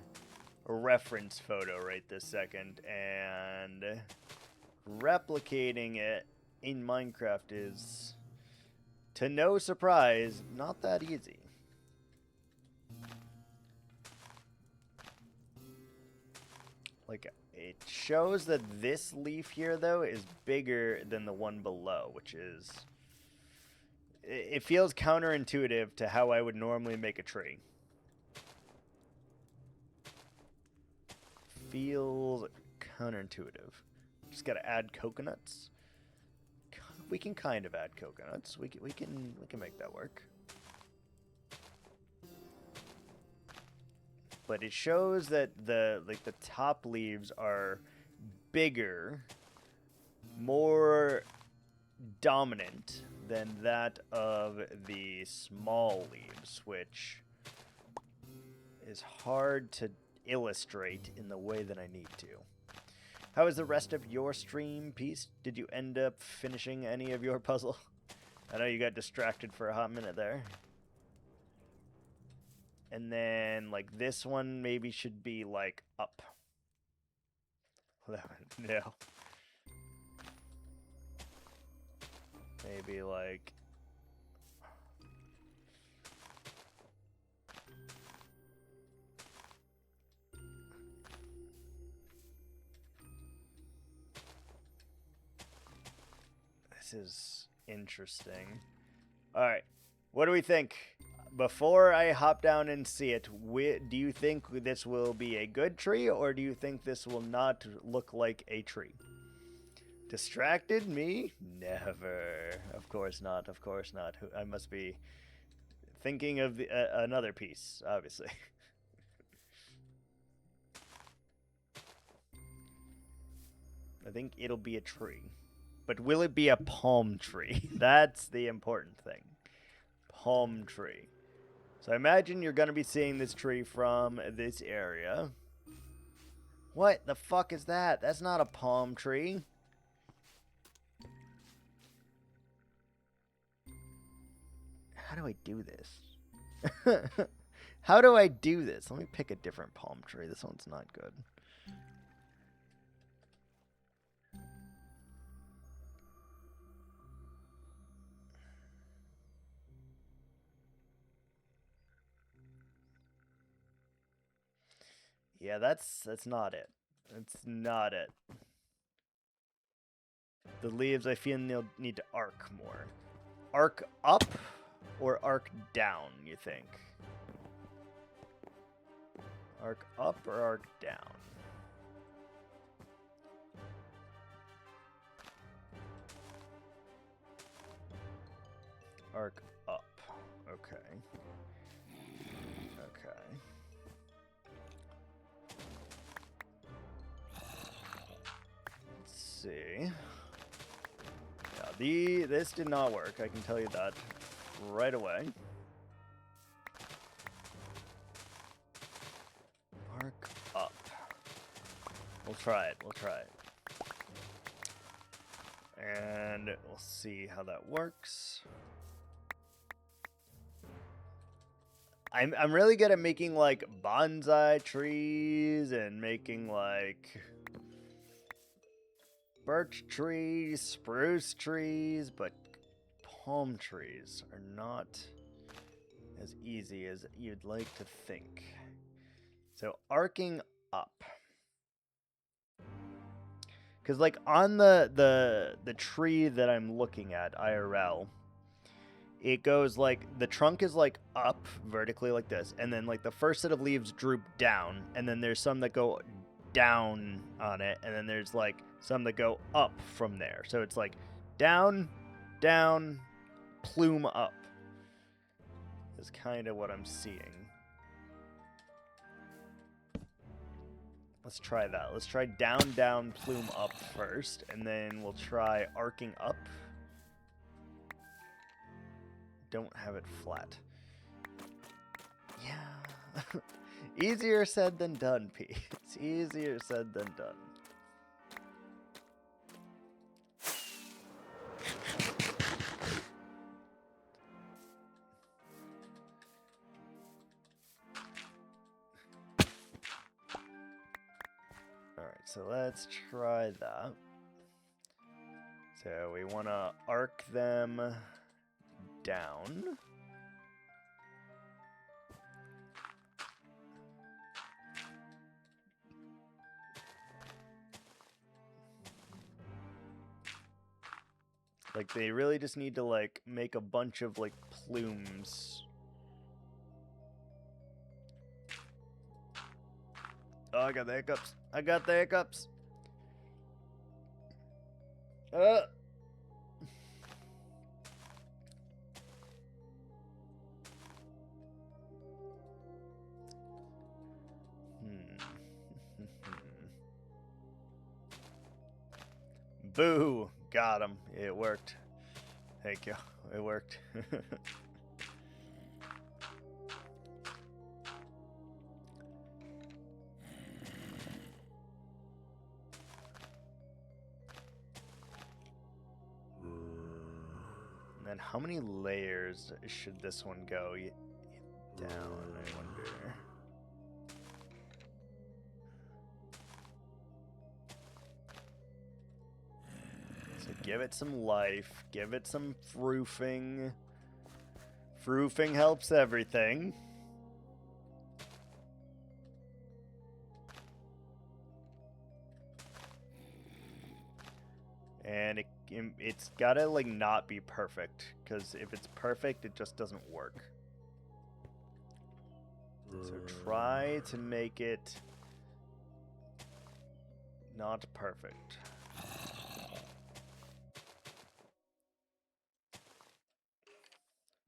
reference photo right this second, and replicating it in Minecraft is, to no surprise, not that easy. Like, it shows that this leaf here, though, is bigger than the one below, which is... it feels counterintuitive to how I would normally make a tree. Feels counterintuitive. Just gotta add coconuts. We can kind of add coconuts. We can make that work. But it shows that the top leaves are bigger, more dominant than that of the small leaves, which is hard to illustrate in the way that I need to. How is the rest of your stream, Peace? Did you end up finishing any of your puzzle? I know you got distracted for a hot minute there. And then, like, this one maybe should be, like, up. No. Maybe, like... this is interesting. Alright. What do we think? Before I hop down and see it, do you think this will be a good tree, or do you think this will not look like a tree? Distracted me? Never. Of course not. Of course not. I must be thinking of another piece, obviously. I think it'll be a tree. But will it be a palm tree? That's the important thing. Palm tree. So I imagine you're going to be seeing this tree from this area. What the fuck is that? That's not a palm tree. How do I do this? How do I do this? Let me pick a different palm tree. This one's not good. Yeah, that's not it. That's not it. The leaves, I feel they'll need to arc more. Arc up or arc down, you think? Arc up or arc down? Arc up. Okay. Okay. Let's see. Yeah, this did not work. I can tell you that right away. Arc up. We'll try it. We'll try it. And we'll see how that works. I'm really good at making like bonsai trees and making like birch trees, spruce trees, but palm trees are not as easy as you'd like to think. So arcing up. Because like on the tree that I'm looking at, IRL, it goes like, the trunk is like up vertically like this, and then like the first set of leaves droop down, and then there's some that go down on it, and then there's like some that go up from there. So it's like down, down, plume up. Is kind of what I'm seeing. Let's try that. Let's try down, down, plume up first, and then we'll try arcing up. Don't have it flat. Yeah. Easier said than done, Pete. It's easier said than done. So let's try that. So we want to arc them down. Like they really just need to like make a bunch of like plumes. Oh, I got the hiccups. I got the hiccups. Boo! Got him. It worked. Thank you. It worked. And how many layers should this one go down, I wonder? So give it some life, give it some froofing. Froofing helps everything. And it's gotta like not be perfect, because if it's perfect it just doesn't work. So try to make it not perfect.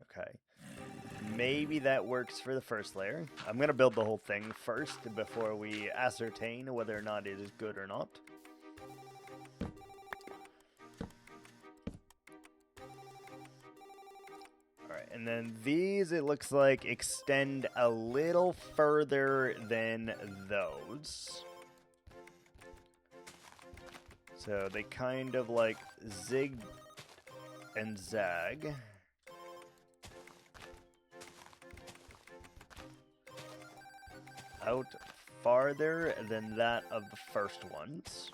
Okay, maybe that works for the first layer. I'm gonna build the whole thing first before we ascertain whether or not it is good or not. And then these, it looks like, extend a little further than those. So they kind of like zig and zag. Out farther than that of the first ones.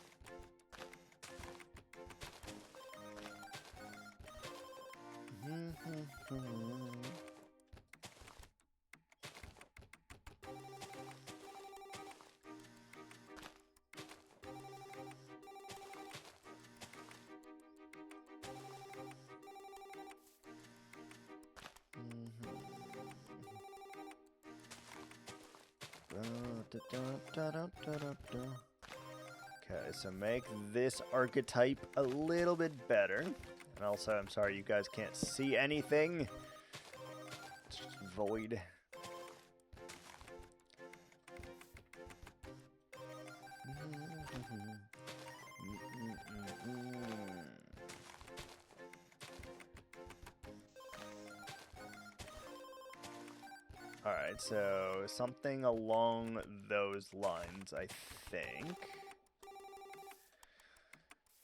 Okay, so make this archetype a little bit better. And also, I'm sorry you guys can't see anything. It's just void. Alright, so something along those lines, I think.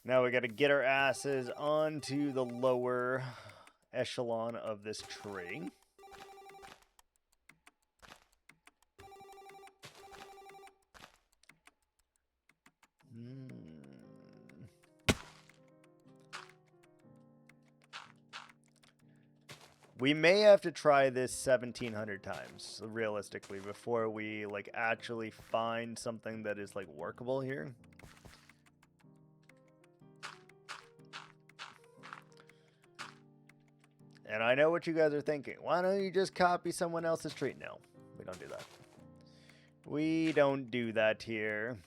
Now we gotta get our asses onto the lower echelon of this tree. We may have to try this 1,700 times, realistically, before we, like, actually find something that is, like, workable here. And I know what you guys are thinking. Why don't you just copy someone else's tree? No, we don't do that. We don't do that here.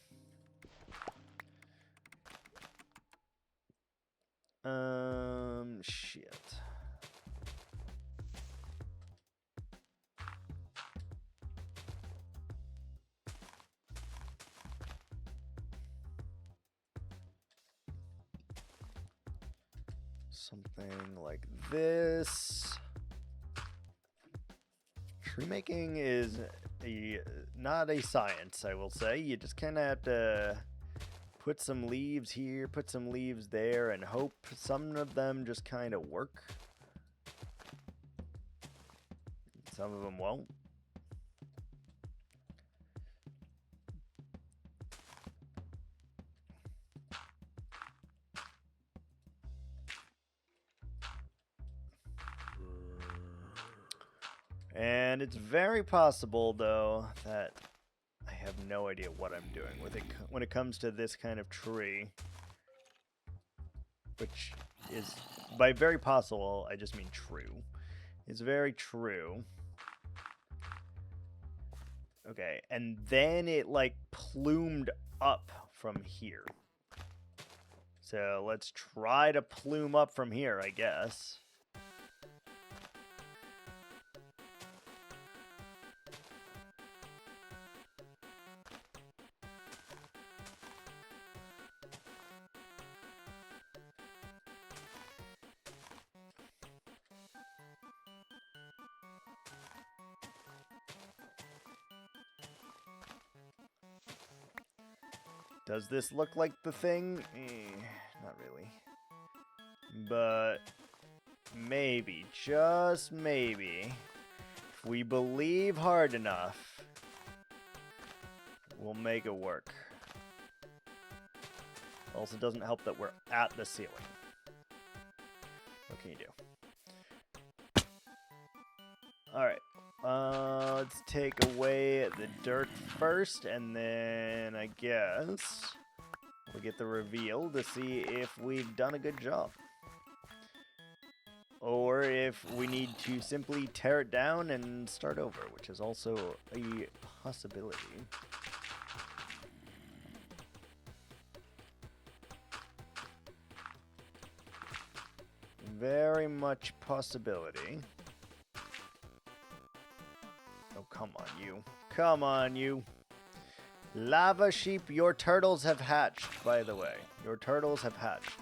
shit. Something like this. Tree making is not a science, I will say. You just kind of have to put some leaves here, put some leaves there, and hope some of them just kind of work. Some of them won't. And it's very possible, though, that I have no idea what I'm doing with it when it comes to this kind of tree. Which is, by very possible, I just mean true. It's very true. Okay, and then it, like, plumed up from here. So let's try to plume up from here, I guess. Does this look like the thing? Not really. But maybe, just maybe, if we believe hard enough, we'll make it work. Also doesn't help that we're at the ceiling. What can you do? Alright. Let's take away the dirt first, and then I guess we'll get the reveal to see if we've done a good job. Or if we need to simply tear it down and start over, which is also a possibility. Very much possibility. Oh, come on, you. Come on, you. Lava sheep, your turtles have hatched, by the way. Your turtles have hatched.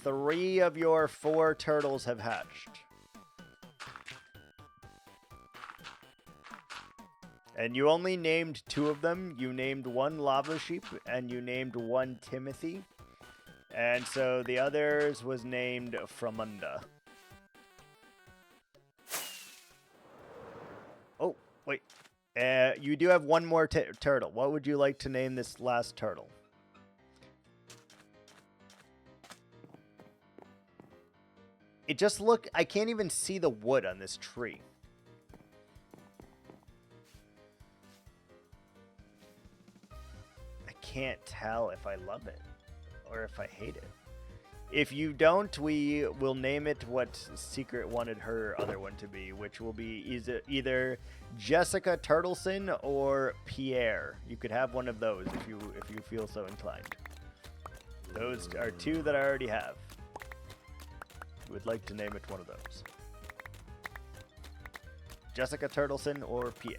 3 of your 4 turtles have hatched. And you only named 2 of them. You named 1 lava sheep, and you named 1 Timothy. And so the others was named Framunda. Oh, wait. You do have 1 more turtle. What would you like to name this last turtle? It just look... I can't even see the wood on this tree. I can't tell if I love it or if I hate it. If you don't, we will name it what Secret wanted her other one to be, which will be either Jessica Turtleson or Pierre. You could have one of those if you feel so inclined. Those are 2 that I already have. Would like to name it one of those. Jessica Turtleson or Pierre.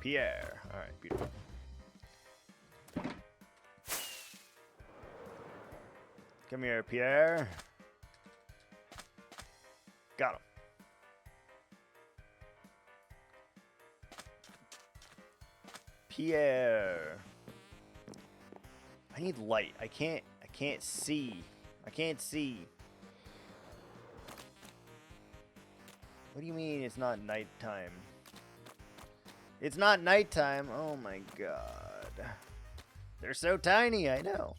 Pierre. All right, beautiful. Come here, Pierre. Got him. Pierre. I need light. I can't see. I can't see. What do you mean it's not nighttime? It's not nighttime. Oh my god. They're so tiny, I know.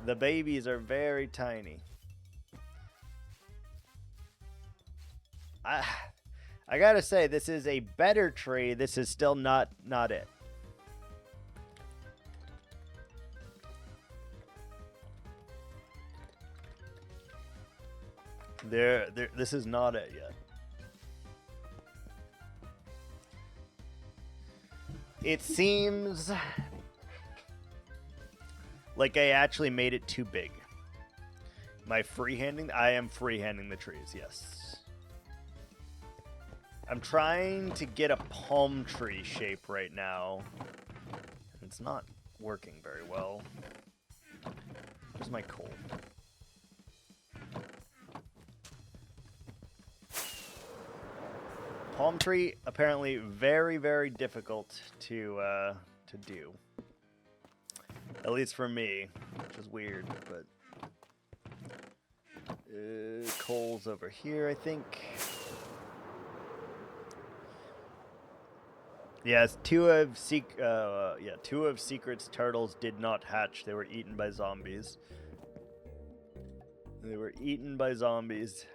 The babies are very tiny. I gotta say, this is a better tree. This is still not it. This is not it yet. It seems Like I actually made it too big. Am I freehanding? I am freehanding the trees, yes. I'm trying to get a palm tree shape right now. It's not working very well. Where's my coal? Palm tree, apparently very, very difficult to do. At least for me, which is weird, but... coal's over here, I think. Yes, two of Secret's turtles did not hatch. They were eaten by zombies. They were eaten by zombies.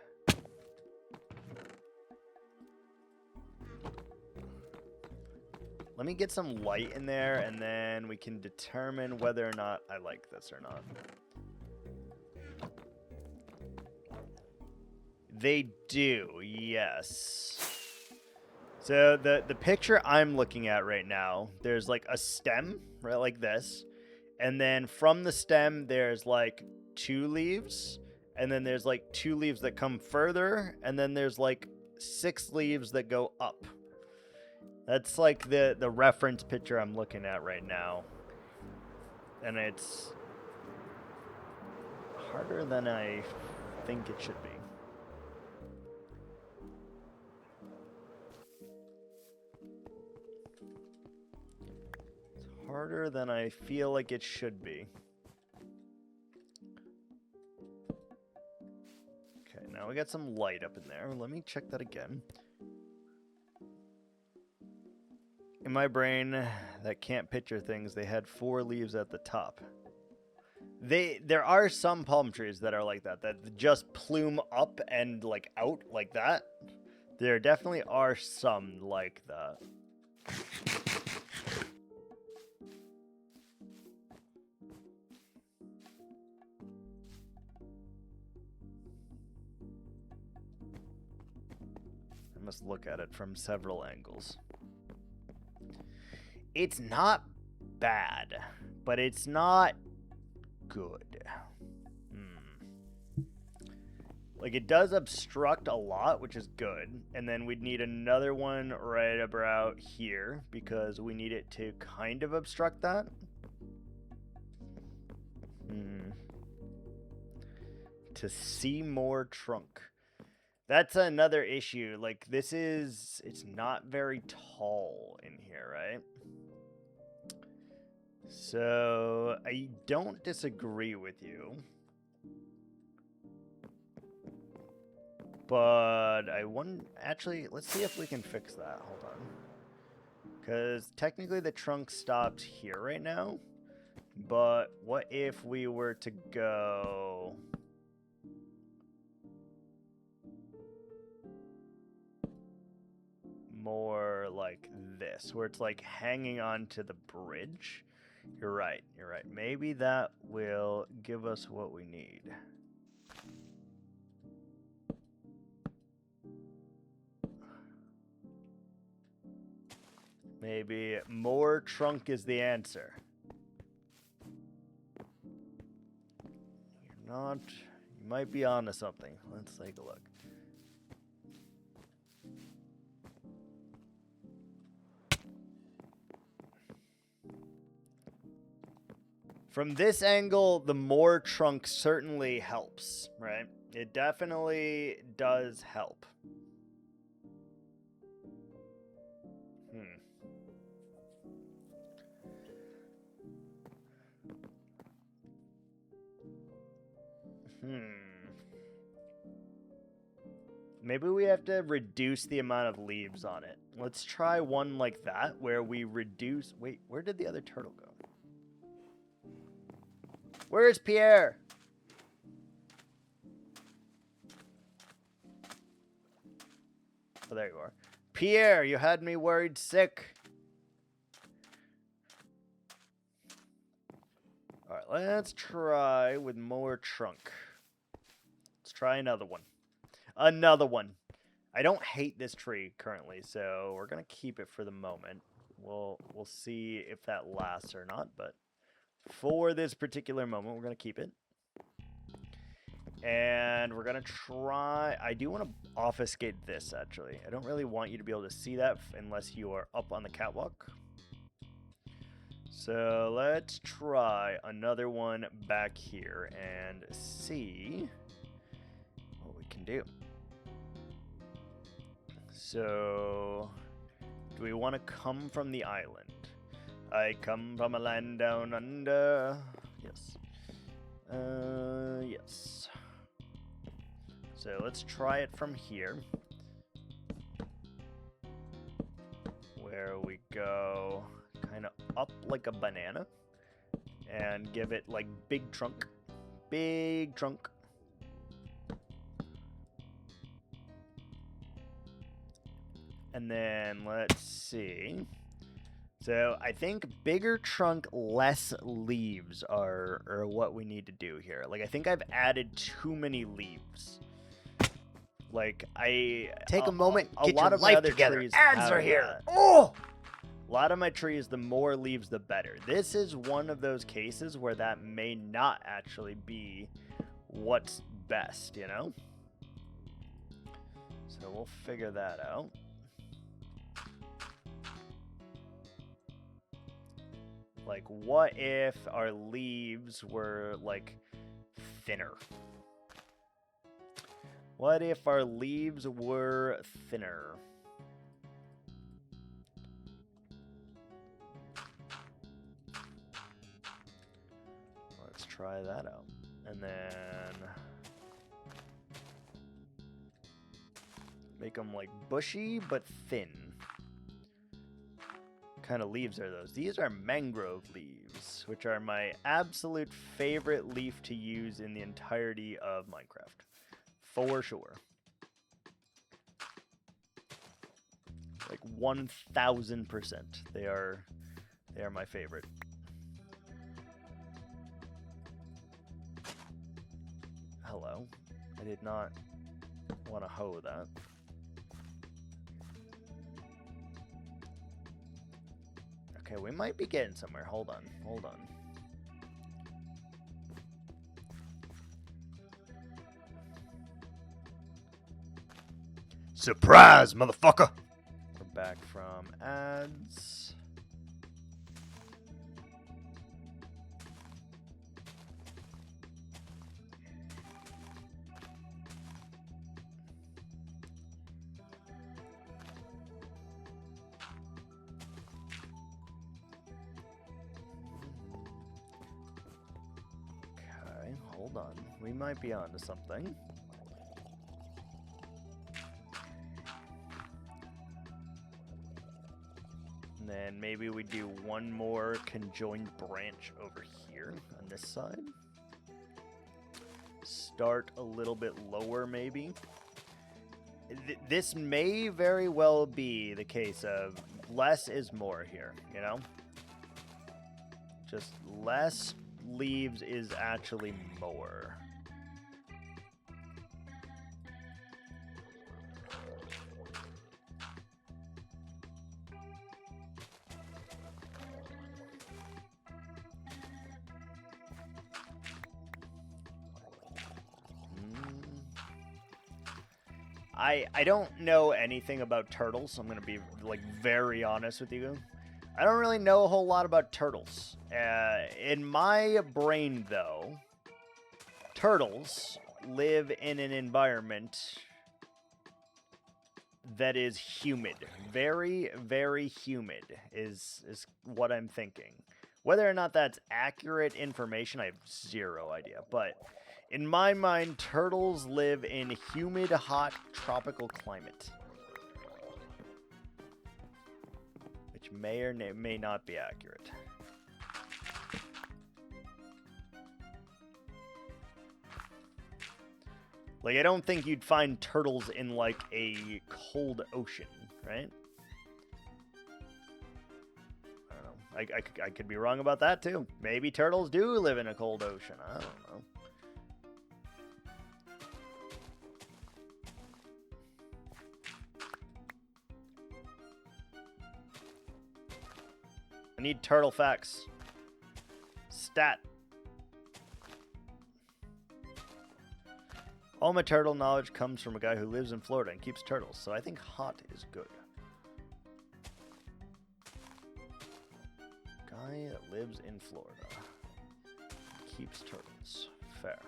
Let me get some light in there, and then we can determine whether or not I like this or not. They do, yes. So the picture I'm looking at right now, there's like a stem, right, like this. And then from the stem, there's like 2 leaves. And then there's like 2 leaves that come further. And then there's like 6 leaves that go up. That's like the reference picture I'm looking at right now. And it's harder than I think it should be. It's harder than I feel like it should be. Okay, now we got some light up in there. Let me check that again. In my brain that can't picture things, they had 4 leaves at the top. There are some palm trees that are like that just plume up and like out like that. There definitely are some like that. I must look at it from several angles. It's not bad, but it's not good. Like, it does obstruct a lot, which is good. And then we'd need another one right about here, because we need it to kind of obstruct that. To see more trunk. That's another issue. Like, it's not very tall in here, right? So, I don't disagree with you. But actually, let's see if we can fix that. Hold on. Because technically the trunk stopped here right now. But what if we were to go... more like this, where it's like hanging on to the bridge? You're right. Maybe that will give us what we need. Maybe more trunk is the answer. You're not. You might be onto something. Let's take a look. From this angle, the more trunk certainly helps, right? It definitely does help. Maybe we have to reduce the amount of leaves on it. Let's try one like that, where we reduce... Wait, where did the other turtle go? Where's Pierre? Oh, there you are. Pierre, you had me worried sick. All right, let's try with more trunk. Let's try another one. Another one. I don't hate this tree currently, so we're going to keep it for the moment. We'll see if that lasts or not, but for this particular moment, we're going to keep it. And we're going to try... I do want to obfuscate this, actually. I don't really want you to be able to see that unless you are up on the catwalk. So let's try another one back here and see what we can do. So, do we want to come from the island? I come from a land down under. Yes. Yes. So let's try it from here. Where we go kind of up like a banana. And give it like big trunk. Big trunk. And then let's see. So I think bigger trunk, less leaves are what we need to do here. Like I think I've added too many leaves. Like Take a moment, a get lot your of my life other together. trees Ads have are here. that. Oh! A lot of my trees, the more leaves, the better. This is one of those cases where that may not actually be what's best, you know? So we'll figure that out. Like, what if our leaves were, like, thinner? What if our leaves were thinner? Let's try that out. And then make them, like, bushy but thin. Kind of leaves are those? These are mangrove leaves, which are my absolute favorite leaf to use in the entirety of Minecraft. For sure. Like 1000%. They are my favorite. Hello. I did not want to hoe that. Okay, we might be getting somewhere. Hold on. Hold on. Surprise, motherfucker! We're back from ads. Hold on. We might be onto something. And then maybe we do one more conjoined branch over here on this side. Start a little bit lower, maybe. This may very well be the case of less is more here, you know? Just less leaves is actually more. I don't know anything about turtles. I'm gonna be like very honest with you. I don't really know a whole lot about turtles. In my brain, though, turtles live in an environment that is humid. Very, very humid is what I'm thinking. Whether or not that's accurate information, I have zero idea. But in my mind, turtles live in humid, hot, tropical climate. Which may or may not be accurate. Like, I don't think you'd find turtles in, like, a cold ocean, right? I don't know. I could be wrong about that, too. Maybe turtles do live in a cold ocean. I don't know. I need turtle facts. Stat. All my turtle knowledge comes from a guy who lives in Florida and keeps turtles, so I think hot is good. Guy that lives in Florida. Keeps turtles. Fair.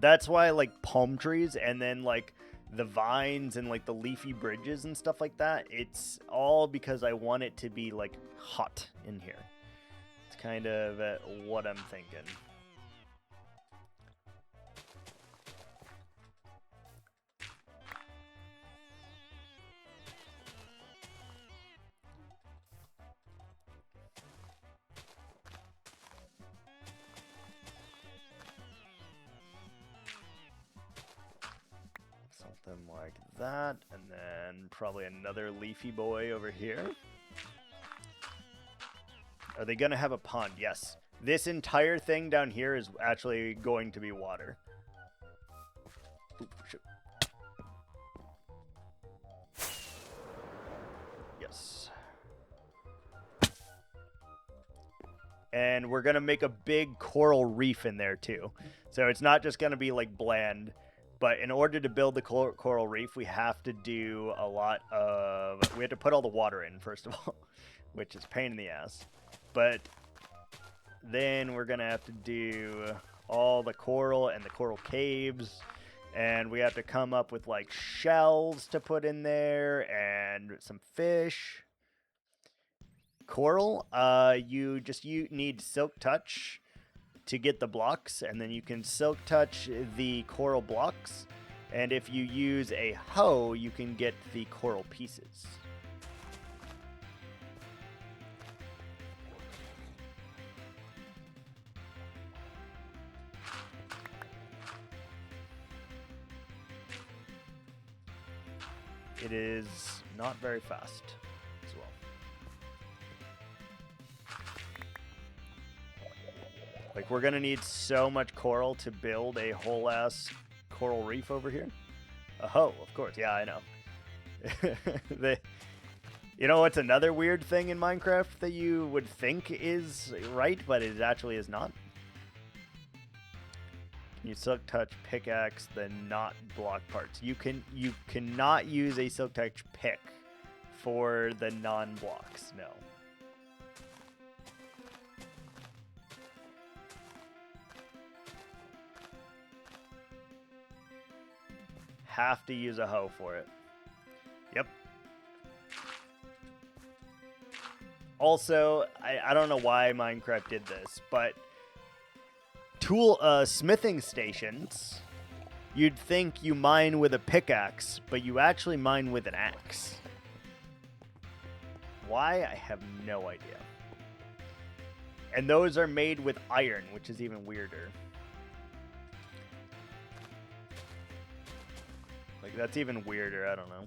That's why I like palm trees and then like the vines and like the leafy bridges and stuff like that. It's all because I want it to be like hot in here. It's kind of what I'm thinking. Something like that, and then probably another leafy boy over here. Are they gonna have a pond? Yes. This entire thing down here is actually going to be water. Oop, shit. Yes. And we're gonna make a big coral reef in there too. So it's not just gonna be like bland. But in order to build the coral reef, we have to do a lot of... We have to put all the water in, first of all, which is a pain in the ass. But then we're going to have to do all the coral and the coral caves. And we have to come up with, like, shells to put in there and some fish. Coral, you need Silk Touch to get the blocks, and then you can Silk Touch the coral blocks, and if you use a hoe, you can get the coral pieces. It is not very fast as well. Like, we're going to need so much coral to build a whole-ass coral reef over here. A hoe, of course. Yeah, I know. You know what's another weird thing in Minecraft that you would think is right, but it actually is not? You Silk Touch pickaxe the not block parts. You cannot use a Silk Touch pick for the non-blocks, no. Have to use a hoe for it. Yep. Also, I don't know why Minecraft did this, but smithing stations, you'd think you mine with a pickaxe, but you actually mine with an axe. Why? I have no idea. And those are made with iron, which is even weirder. Like, that's even weirder, I don't know.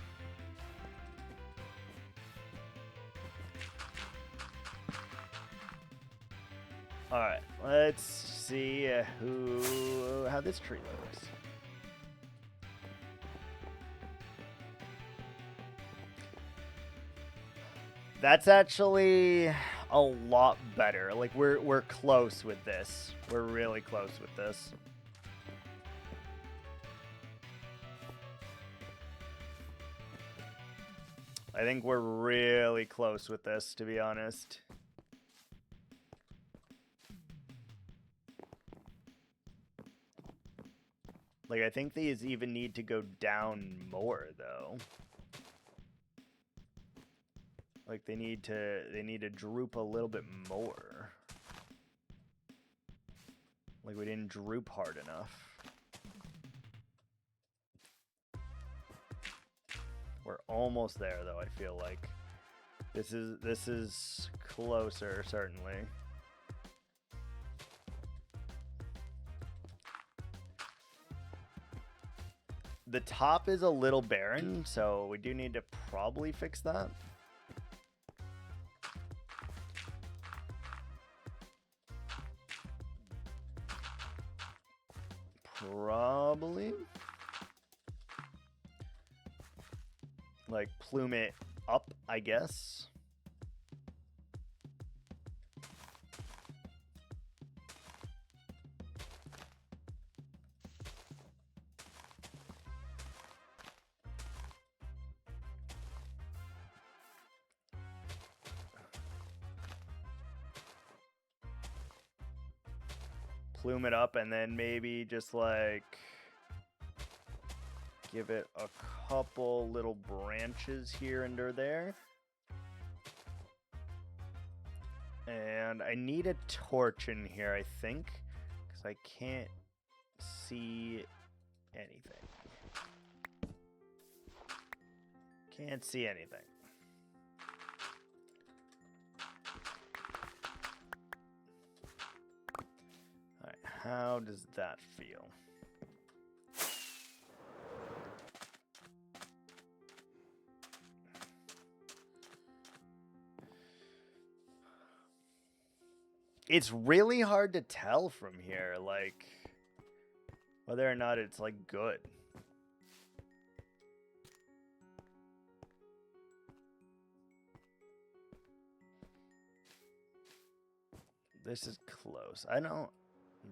Alright, let's see how this tree looks. That's actually a lot better. Like, we're close with this. We're really close with this. I think we're really close with this, to be honest. Like, I think these even need to go down more, though. Like, they need to droop a little bit more. Like, we didn't droop hard enough. We're almost there, though, I feel like. This is closer, certainly. The top is a little barren, so we do need to probably fix that. Probably. Like, plume it up, I guess. plume it up, and then maybe just like give it a couple little branches here and there. And I need a torch in here, I think, because I can't see anything. Can't see anything. Alright, how does that feel? It's really hard to tell from here, like, whether or not it's, like, good. This is close. I don't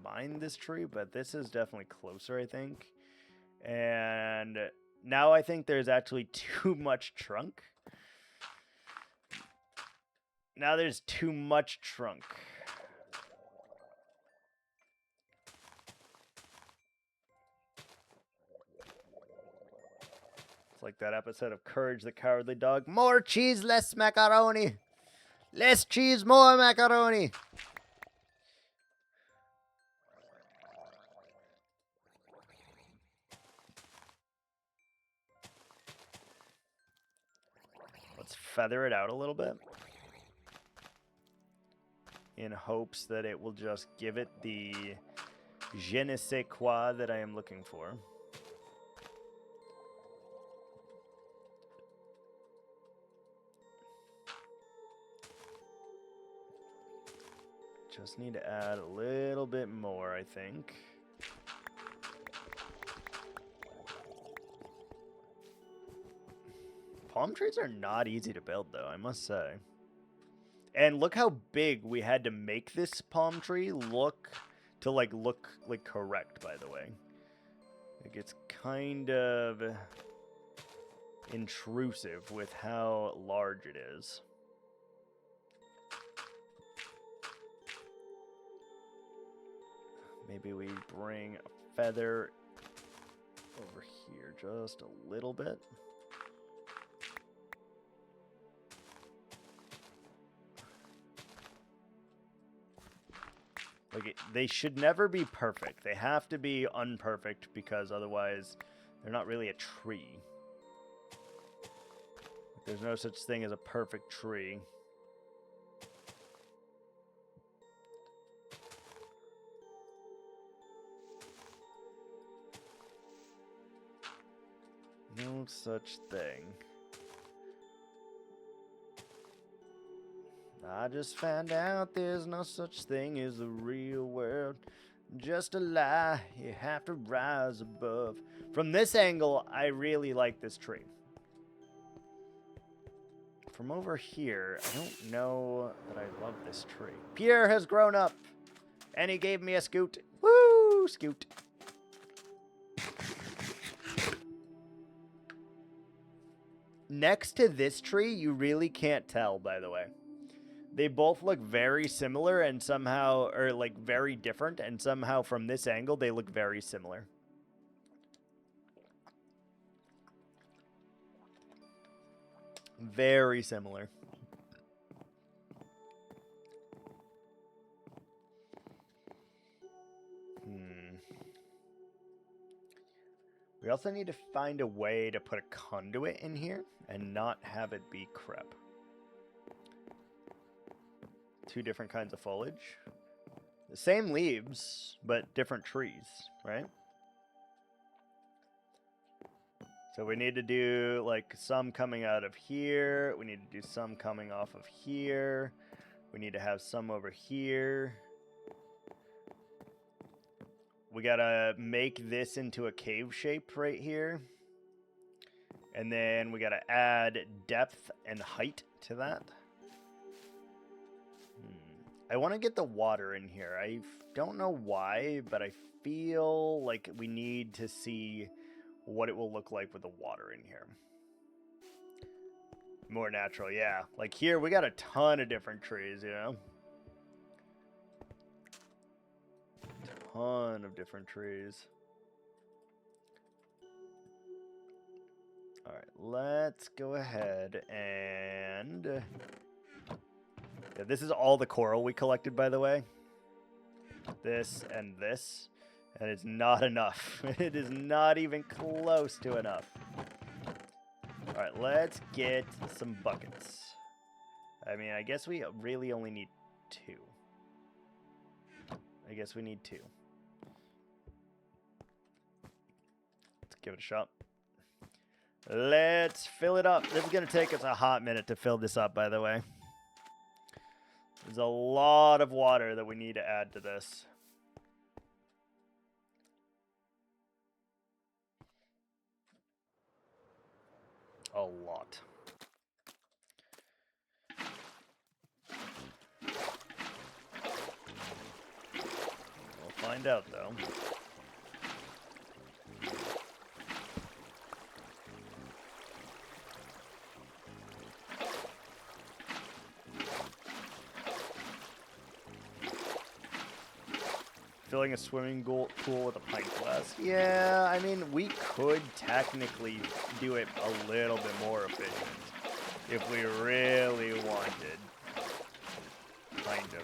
mind this tree, but this is definitely closer, I think. And now I think there's actually too much trunk. Now there's too much trunk. Like that episode of Courage the Cowardly Dog. More cheese, less macaroni. Less cheese, more macaroni. Let's feather it out a little bit. In hopes that it will just give it the je ne sais quoi that I am looking for. Just need to add a little bit more, I think. Palm trees are not easy to build, though, I must say. And look how big we had to make this palm tree look correct, by the way. Like, it's kind of intrusive with how large it is. Maybe we bring a feather over here just a little bit. Like, they should never be perfect. They have to be unperfect because otherwise they're not really a tree. There's no such thing as a perfect tree. No such thing. I just found out there's no such thing as the real world. Just a lie, you have to rise above. From this angle, I really like this tree. From over here, I don't know that I love this tree. Pierre has grown up, and he gave me a scoot. Woo, scoot. Next to this tree, you really can't tell, by the way. They both look very similar and somehow, or like very different, and somehow from this angle, they look very similar. Very similar. We also need to find a way to put a conduit in here and not have it be crep. Two different kinds of foliage. The same leaves, but different trees, right? So we need to do like some coming out of here. We need to do some coming off of here. We need to have some over here. We gotta make this into a cave shape right here. And then we gotta add depth and height to that. I want to get the water in here. I don't know why, but I feel like we need to see what it will look like with the water in here. More natural, yeah. Like here, we got a ton of different trees, you know? ton of different trees. All right, let's go ahead and... Yeah, this is all the coral we collected, by the way. This and this. And it's not enough. It is not even close to enough. All right, let's get some buckets. I mean, I guess we really only need 2. I guess we need 2. Let's give it a shot. Let's fill it up. This is going to take us a hot minute to fill this up, by the way. There's a lot of water that we need to add to this. A lot. We'll find out, though. Filling a swimming pool with a pint glass. Yeah, I mean, we could technically do it a little bit more efficient if we really wanted. Kind of.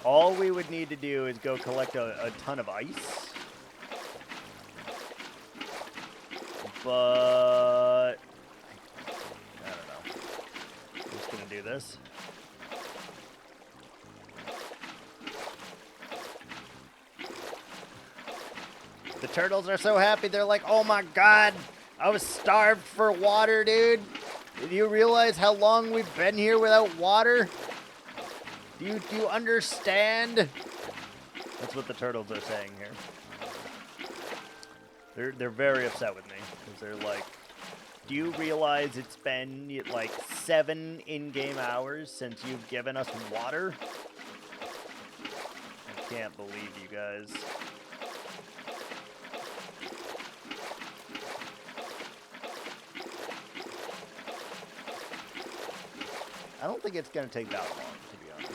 All we would need to do is go collect a ton of ice. But I don't know. I'm just gonna do this. The turtles are so happy. They're like, oh my god, I was starved for water, dude. Do you realize how long we've been here without water? Do you understand? That's what the turtles are saying here. They're very upset with me because they're like, do you realize it's been like 7 in-game hours since you've given us water? I can't believe you guys. I don't think it's going to take that long, to be honest.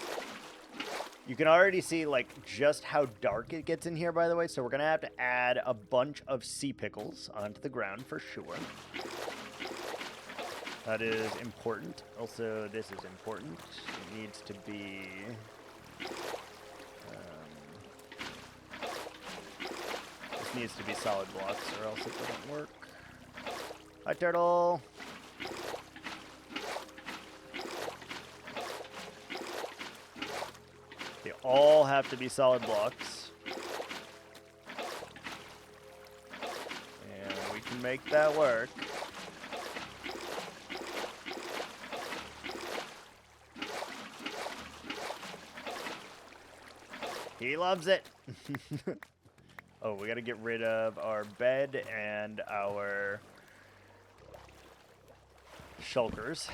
You can already see, like, just how dark it gets in here, by the way. So we're going to have to add a bunch of sea pickles onto the ground for sure. That is important. Also, this is important. It needs to be... this needs to be solid blocks, or else it doesn't work. Hi, turtle! They all have to be solid blocks. And we can make that work. He loves it. Oh, we gotta get rid of our bed and our shulkers.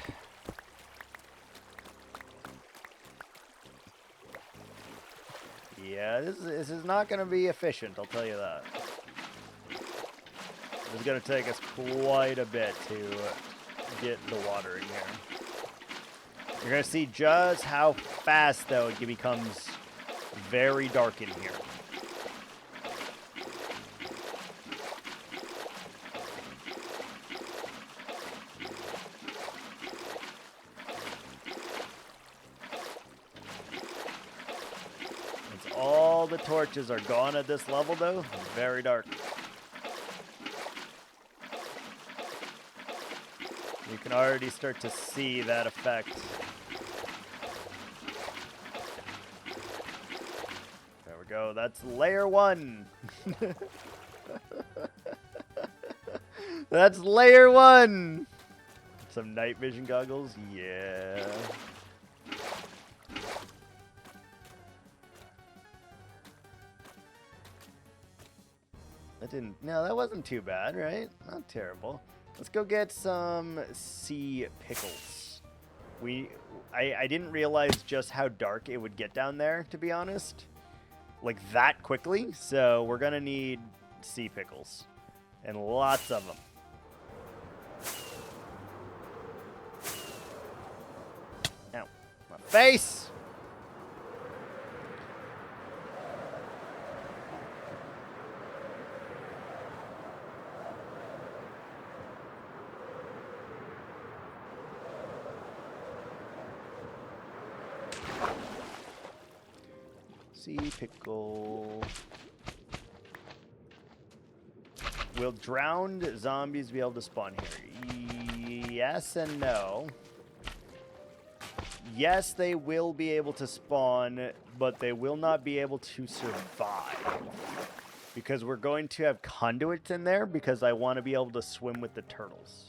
Yeah, this is not going to be efficient, I'll tell you that. It's going to take us quite a bit to get the water in here. You're going to see just how fast, though, it becomes very dark in here. All the torches are gone at this level, though. Very dark. You can already start to see that effect. There we go. That's layer 1. That's layer 1. Some night vision goggles. Yeah. No, that wasn't too bad, right? Not terrible. Let's go get some sea pickles. I didn't realize just how dark it would get down there, to be honest. Like that quickly. So we're gonna need sea pickles. And lots of them. Ow. My face! Sea pickle. Will drowned zombies be able to spawn here? Yes and no. Yes, they will be able to spawn, but they will not be able to survive. Because we're going to have conduits in there because I want to be able to swim with the turtles.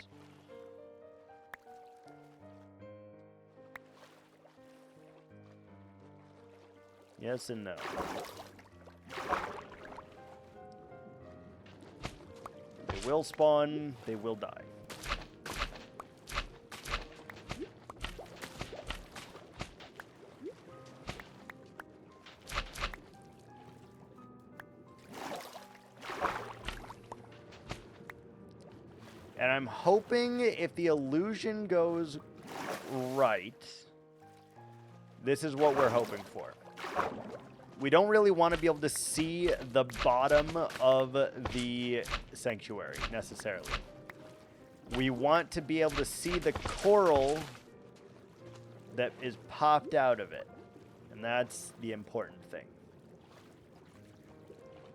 Yes and no. They will spawn, they will die. And I'm hoping if the illusion goes right, this is what we're hoping for. We don't really want to be able to see the bottom of the sanctuary, necessarily. We want to be able to see the coral that is popped out of it. And that's the important thing.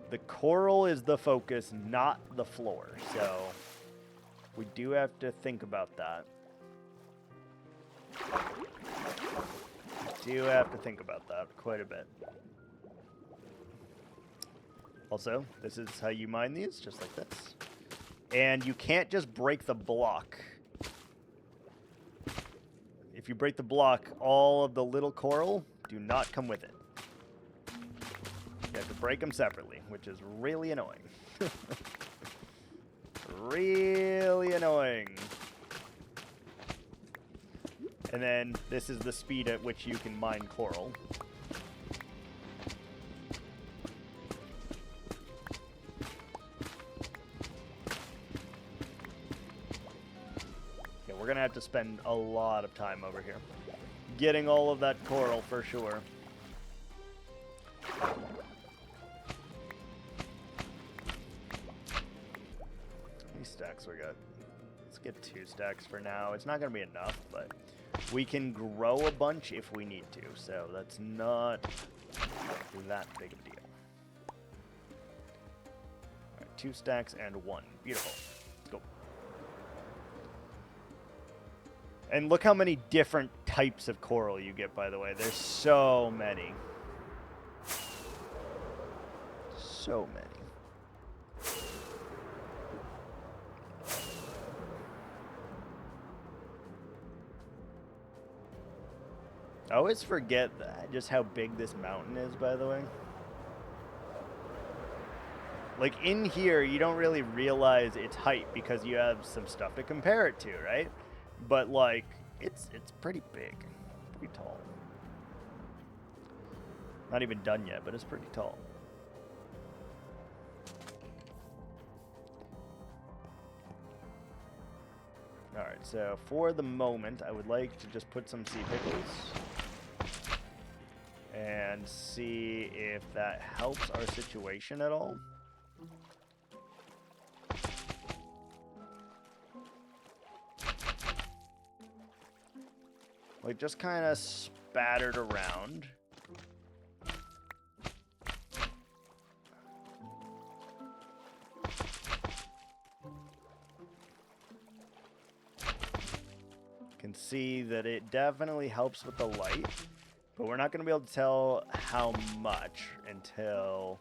The coral is the focus, not the floor. So we do have to think about that. Do have to think about that quite a bit. Also, this is how you mine these, just like this. And you can't just break the block. If you break the block, all of the little coral do not come with it. You have to break them separately, which is really annoying. Really annoying. And then this is the speed at which you can mine coral. Yeah, we're gonna have to spend a lot of time over here getting all of that coral for sure. How many stacks we got? Let's get 2 stacks for now. It's not gonna be enough, but we can grow a bunch if we need to, so that's not that big of a deal. All right, 2 stacks and 1. Beautiful. Let's go. And look how many different types of coral you get, by the way. There's so many. So many. I always forget just how big this mountain is, by the way. Like, in here, you don't really realize its height because you have some stuff to compare it to, right? But, like, it's pretty big. Pretty tall. Not even done yet, but it's pretty tall. Alright, so for the moment, I would like to just put some sea pickles. And see if that helps our situation at all. Like, just kind of spattered around. Can see that it definitely helps with the light. But we're not going to be able to tell how much until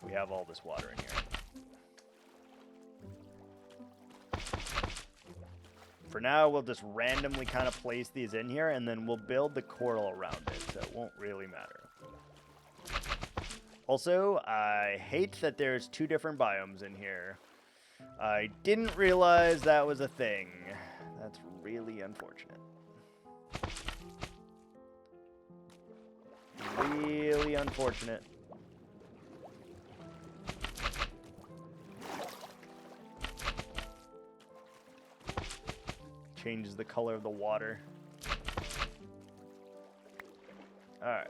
we have all this water in here. For now, we'll just randomly kind of place these in here, and then we'll build the coral around it, so it won't really matter. Also, I hate that there's 2 different biomes in here. I didn't realize that was a thing. That's really unfortunate. Really unfortunate. Changes the color of the water. Alright.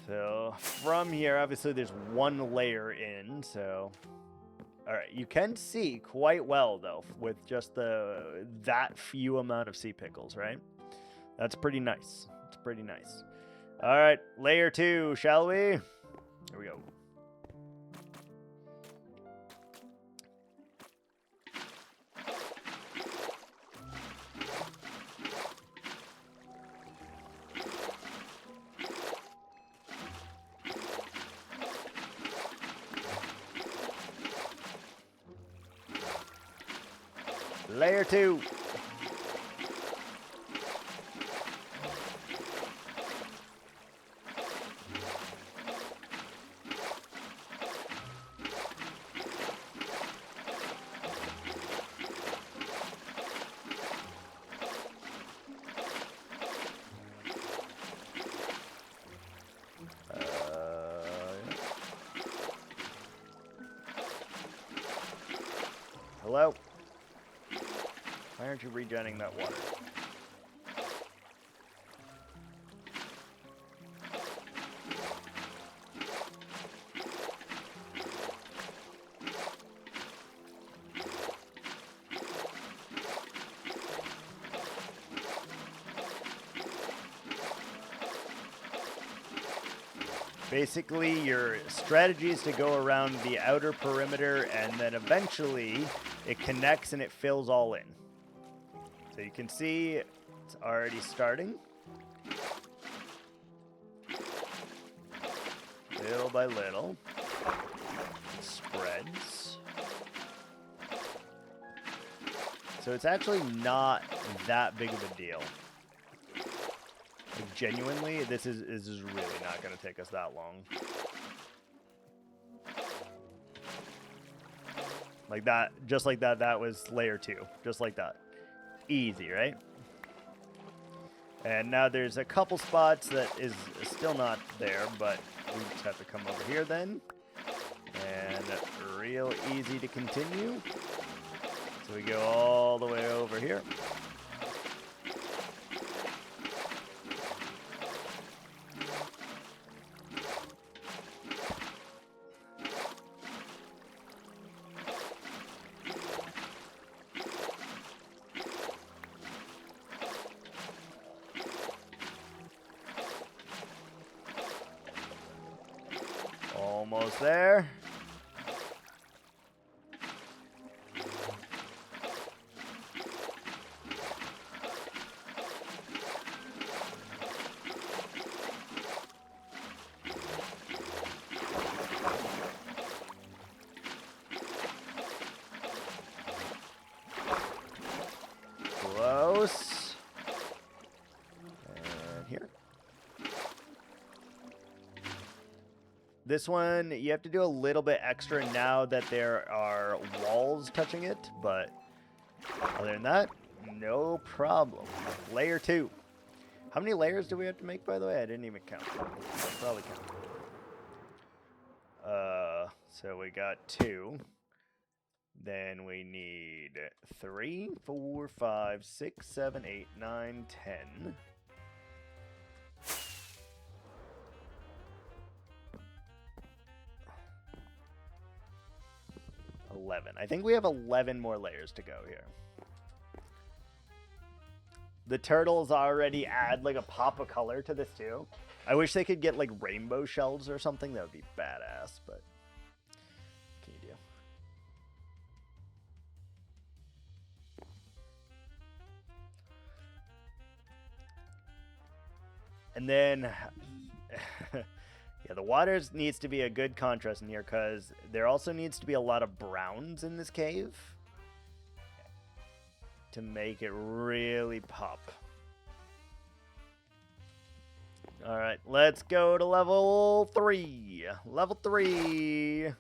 So, from here, obviously there's one layer in, so... Alright, you can see quite well, though, with just that few amount of sea pickles, right? That's pretty nice. It's pretty nice. Alright, layer 2, shall we? Here we go. Layer 2. Hello? Why aren't you regenerating that water? Basically, your strategy is to go around the outer perimeter, and then eventually it connects and it fills all in. So you can see it's already starting. Little by little. It spreads. So it's actually not that big of a deal. Like, genuinely, this is really not going to take us that long. Like that, just like that, that was layer 2. Just like that. Easy, right? And now there's a couple spots that is still not there, but we just have to come over here then. And real easy to continue. So we go all the way over here. Almost there. Close. And here. This one, you have to do a little bit extra now that there are walls touching it, but other than that, no problem. Layer 2. How many layers do we have to make, by the way? I didn't even count. I'll probably count. So we got 2. Then we need 3, 4, 5, 6, 7, 8, 9, 10. 11. I think we have 11 more layers to go here. The turtles already add like a pop of color to this too. I wish they could get like rainbow shells or something. That would be badass, but what can you do? And then yeah, the waters needs to be a good contrast in here because there also needs to be a lot of browns in this cave to make it really pop. All right, let's go to level 3. Level 3.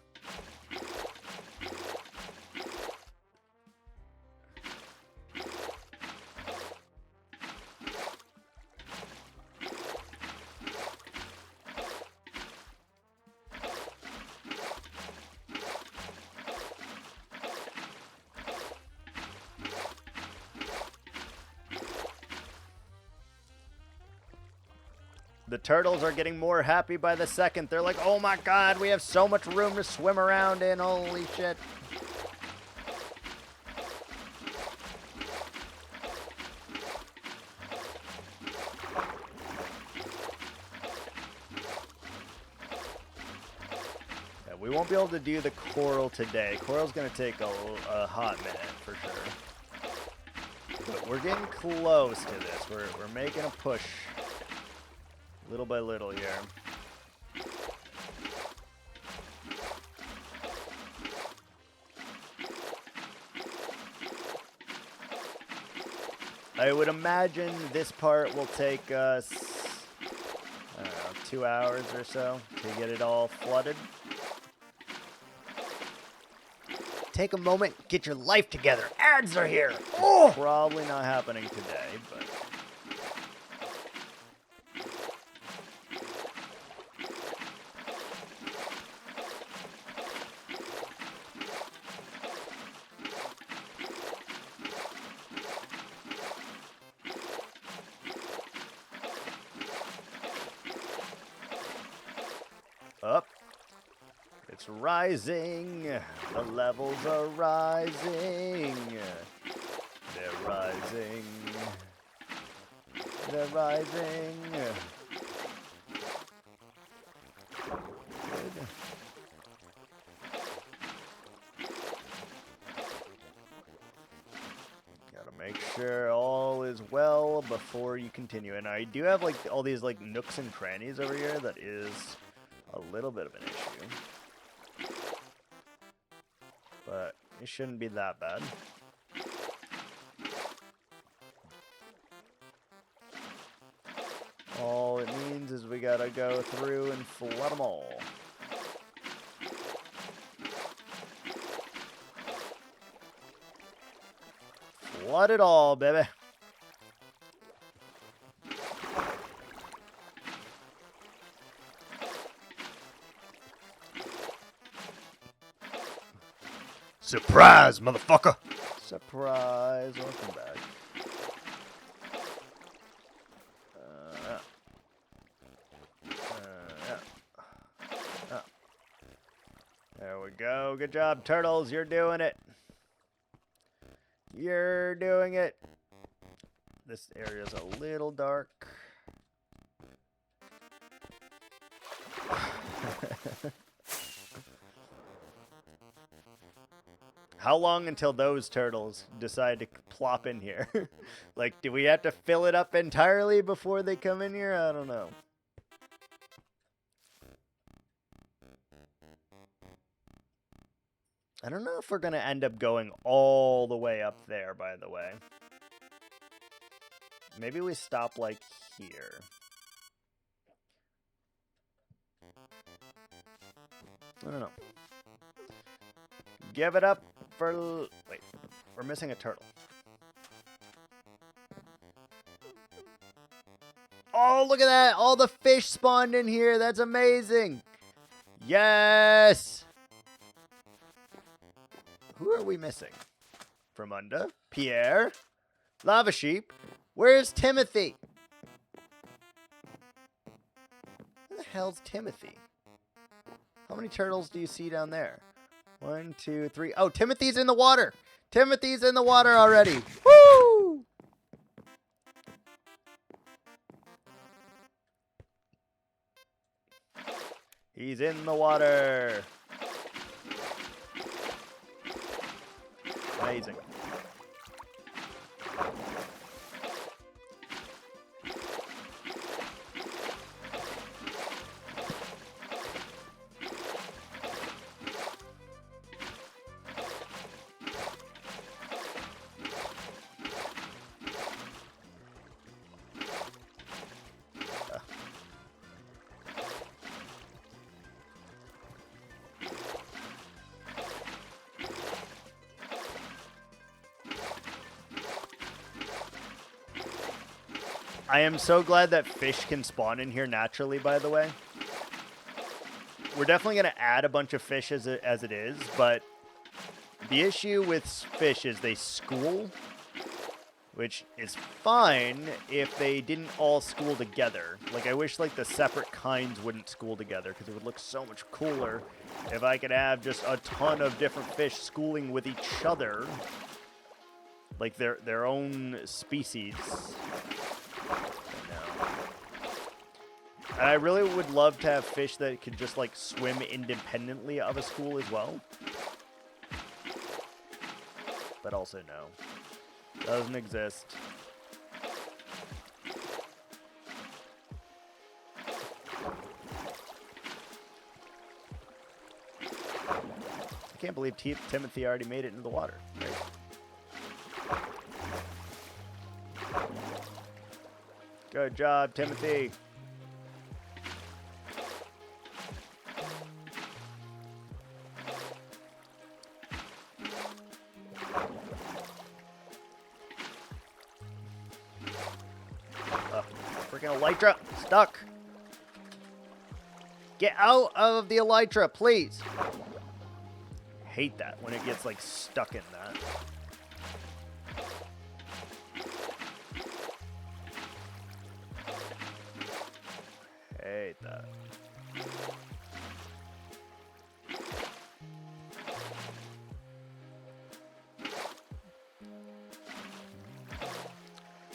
The turtles are getting more happy by the second. They're like, oh my god, we have so much room to swim around in. Holy shit. Yeah, we won't be able to do the coral today. Coral's going to take a hot minute for sure. But we're getting close to this. We're making a push. Little by little here. I would imagine this part will take us, I don't know, 2 hours or so to get it all flooded. Take a moment, get your life together. Ads are here. Oh! Probably not happening today, but... Up. It's rising. The levels are rising. They're rising. They're rising. Good. Gotta make sure all is well before you continue. And I do have like all these like nooks and crannies over here that is a little bit of an issue, but it shouldn't be that bad. All it means is we gotta go through and flood them all. Flood it all, baby. Surprise, motherfucker. Surprise, welcome back. There we go. Good job, turtles. You're doing it. You're doing it. This area's a little dark. How long until those turtles decide to plop in here? Like, do we have to fill it up entirely before they come in here? I don't know. I don't know if we're going to end up going all the way up there, by the way. Maybe we stop, like, here. I don't know. Give it up for... Wait, we're missing a turtle. Oh, look at that! All the fish spawned in here. That's amazing. Yes! Who are we missing? Fremunda? Pierre? Lava Sheep? Where's Timothy? Where the hell's Timothy? How many turtles do you see down there? 1, 2, 3. Oh, Timothy's in the water. Timothy's in the water already. Woo! He's in the water. Amazing. I am so glad that fish can spawn in here naturally, by the way. We're definitely going to add a bunch of fish as it is, but the issue with fish is they school, which is fine if they didn't all school together. Like, I wish, like, the separate kinds wouldn't school together, because it would look so much cooler if I could have just a ton of different fish schooling with each other. Like, their own species. And I really would love to have fish that could just, like, swim independently of a school as well. But also, no. Doesn't exist. I can't believe Timothy already made it into the water. Right. Good job, Timothy. Freaking elytra, stuck. Get out of the elytra, please. Hate that when it gets like stuck in that. Hate that.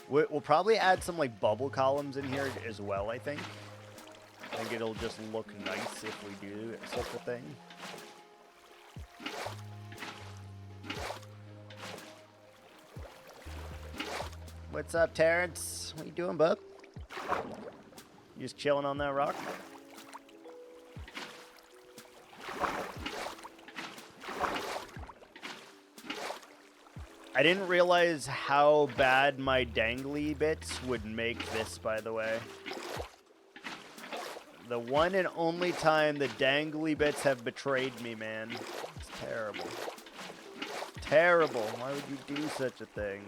We'll probably add some like bubble columns in here as well, I think. I think it'll just look nice if we do such a thing. What's up, Terrence? What you doing, bub? You just chilling on that rock? I didn't realize how bad my dangly bits would make this, by the way. The one and only time the dangly bits have betrayed me, man. It's terrible. Terrible. Why would you do such a thing?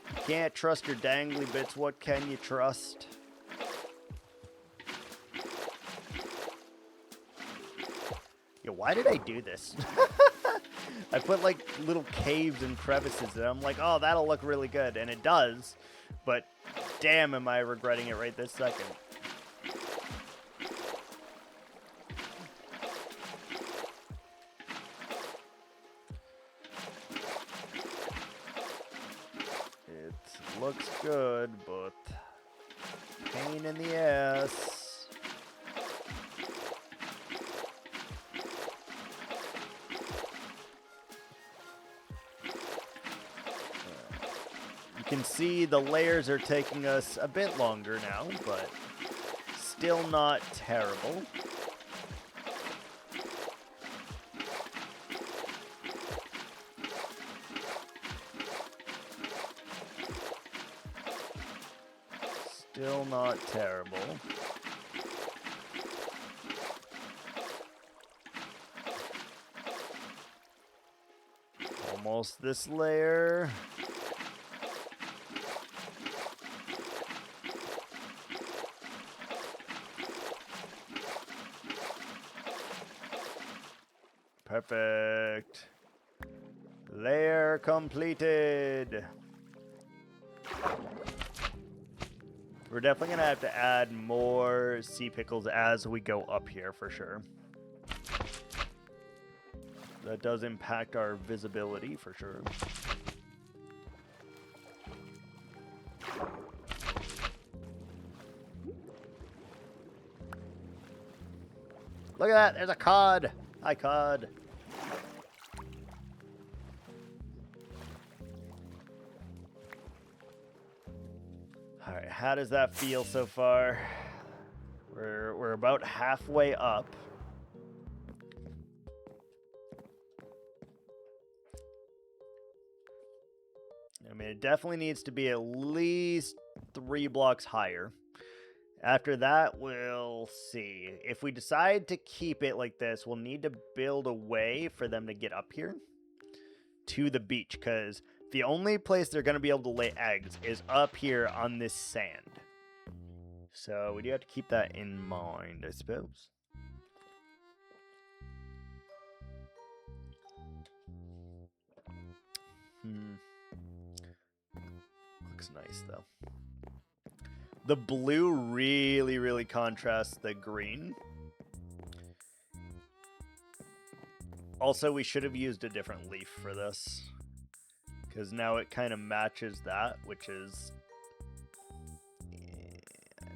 You can't trust your dangly bits. What can you trust? Yo, why did I do this? I put like little caves and crevices and I'm like, oh, that'll look really good. And it does. But damn, am I regretting it right this second. It looks good, but pain in the ass. You can see the layers are taking us a bit longer now, but still not terrible. Still not terrible. Almost this layer. Perfect. Layer completed. We're definitely going to have to add more sea pickles as we go up here for sure. That does impact our visibility for sure. Look at that, there's a cod. Hi, cod. All right, how does that feel so far? We're about halfway up. I mean, it definitely needs to be at least 3 blocks higher. After that, we'll see. If we decide to keep it like this, we'll need to build a way for them to get up here to the beach, because the only place they're going to be able to lay eggs is up here on this sand. So we do have to keep that in mind, I suppose. Looks nice though. The blue really contrasts the green. Also, we should have used a different leaf for this, because now it kind of matches that, which is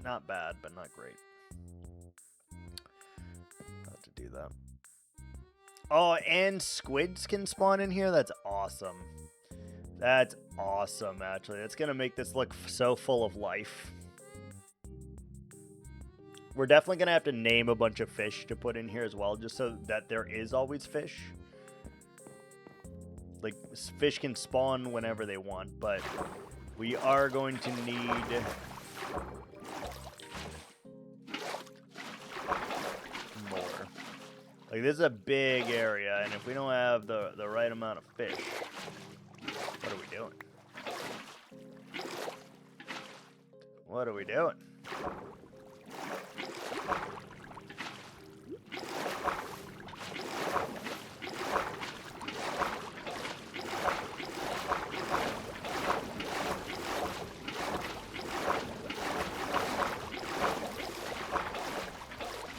not bad, but not great. Not to do that. Oh, and squids can spawn in here? That's awesome. That's awesome, actually. It's going to make this look so full of life. We're definitely going to have to name a bunch of fish to put in here as well, just so that there is always fish. Like, fish can spawn whenever they want, but we are going to need more. Like, this is a big area, and if we don't have the right amount of fish, what are we doing? What are we doing?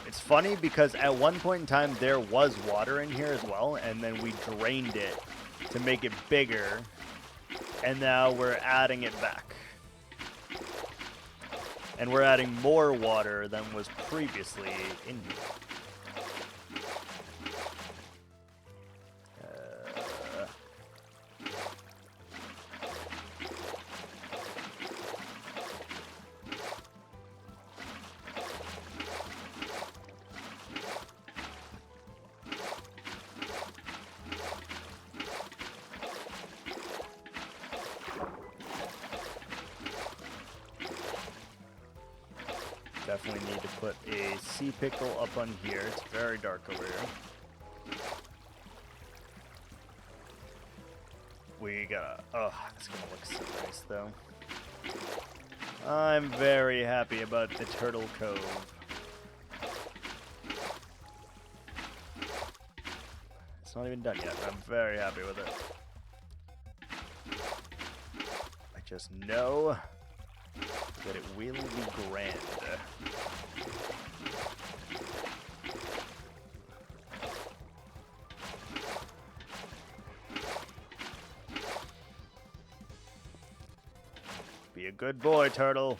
It's funny because at one point in time there was water in here as well, and then we drained it to make it bigger, and now we're adding it back. And we're adding more water than was previously in here. Definitely need to put a sea pickle up on here. It's very dark over here. We gotta... Oh, it's gonna look so nice, though. I'm very happy about the Turtle Cove. It's not even done yet. I'm very happy with it. I just know that it will be grand. Be a good boy, Turtle.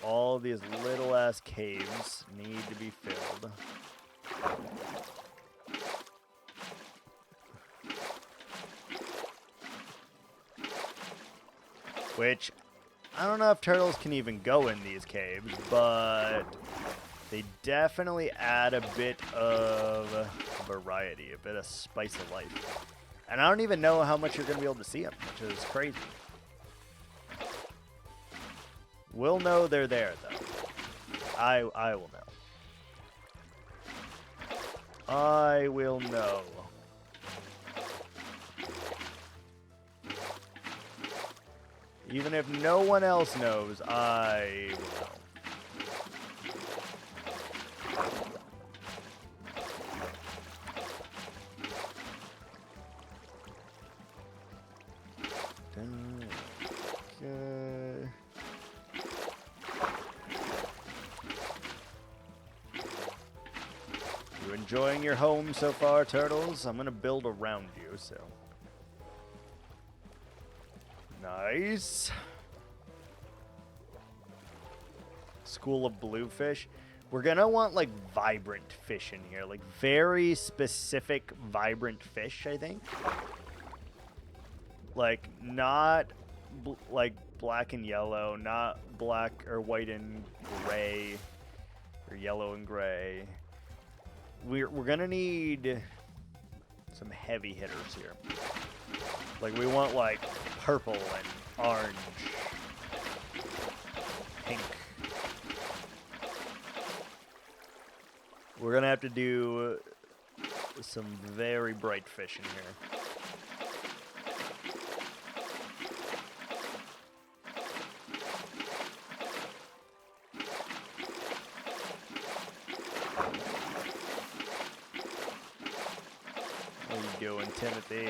All these little ass caves need to be filled. Which, I don't know if turtles can even go in these caves, but they definitely add a bit of variety, a bit of spice of life. And I don't even know how much you're going to be able to see them, which is crazy. We'll know they're there, though. I will know. I will know. Even if no one else knows, I will know. Okay. You enjoying your home so far, turtles? I'm gonna build around you, so. Nice. School of Bluefish. We're gonna want like vibrant fish in here, like very specific vibrant fish, I think. Like not like black and yellow, not black or white and gray, or yellow and gray. We're gonna need some heavy hitters here. Like we want like purple and orange, pink. We're gonna have to do some very bright fish in here. doing, Timothy?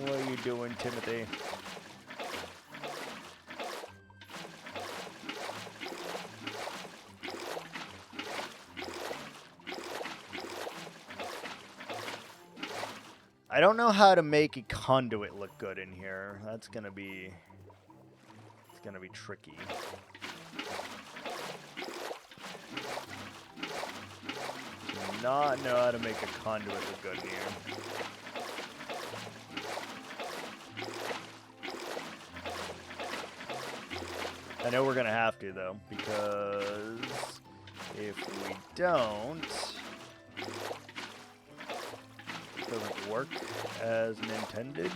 What are you doing, Timothy? I don't know how to make a conduit look good in here. That's gonna be... It's gonna be tricky. Do not know how to make a conduit look good in here. I know we're gonna have to, though, because if we don't, it doesn't work as intended.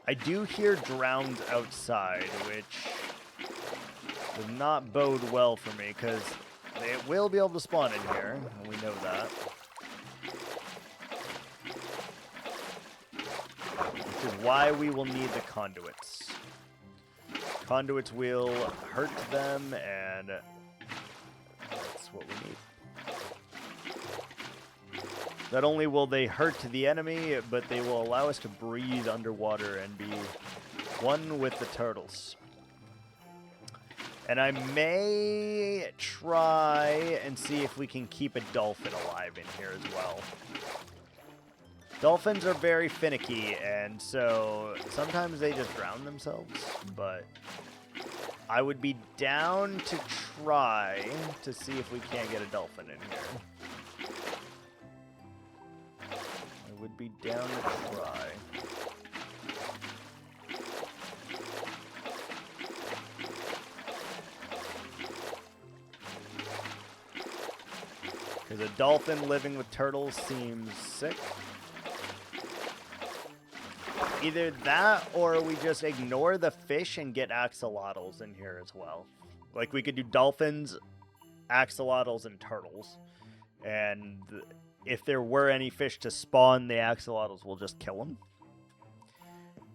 I do hear drowns outside, which does not bode well for me, because they will be able to spawn in here, and we know that. Which is why we will need the conduits. Conduits will hurt them, and that's what we need. Not only will they hurt the enemy, but they will allow us to breathe underwater and be one with the turtles. And I may try and see if we can keep a dolphin alive in here as well. Dolphins are very finicky, and so sometimes they just drown themselves, but I would be down to try to see if we can't get a dolphin in here. I would be down to try. Because a dolphin living with turtles seems sick. Either that, or we just ignore the fish and get axolotls in here as well. Like, we could do dolphins, axolotls, and turtles. And if there were any fish to spawn, the axolotls will just kill them.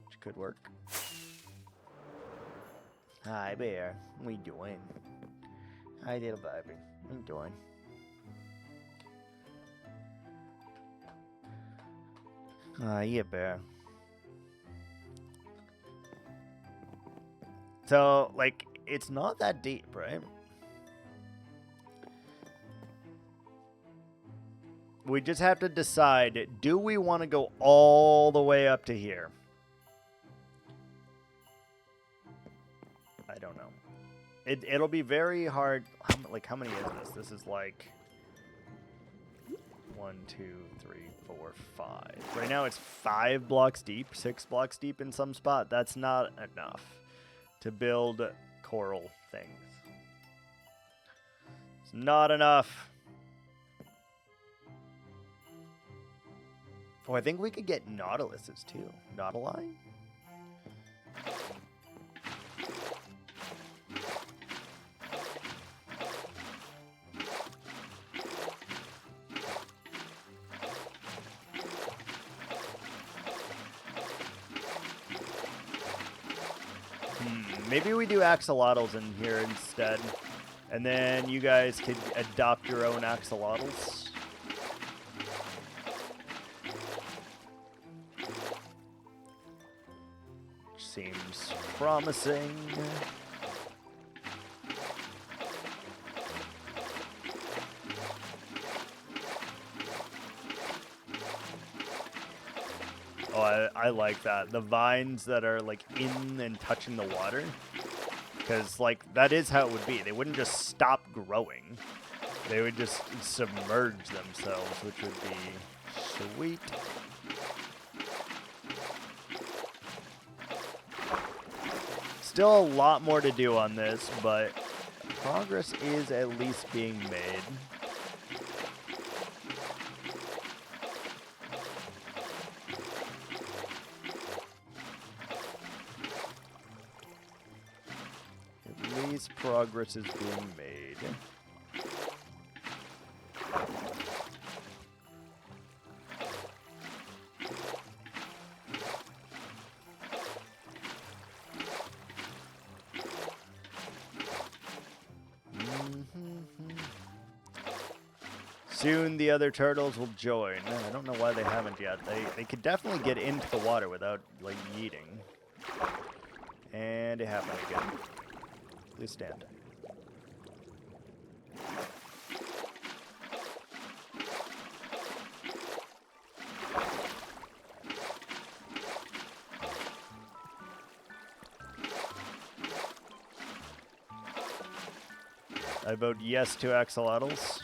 Which could work. Hi, bear. What are you doing? Hi, little baby. What are you doing? Yeah, bear. So, like, it's not that deep, right? We just have to decide, do we want to go all the way up to here? I don't know. It'll be very hard. Like, how many is this? This is like 1, 2, 3, 4, 5. Right now it's 5 blocks deep, 6 blocks deep in some spot. That's not enough to build coral things. It's not enough. Oh, I think we could get nautiluses too. Nautili? Maybe we do axolotls in here instead. And then you guys could adopt your own axolotls. Seems promising. Oh, I like that. The vines that are like in and touching the water. Because like that is how it would be. They wouldn't just stop growing. They would just submerge themselves, which would be sweet. Still a lot more to do on this, but progress is at least being made. At least progress is being made. Soon the other turtles will join. I don't know why they haven't yet. They could definitely get into the water without, like, yeeting. And it happened again. Please stand. I vote yes to axolotls.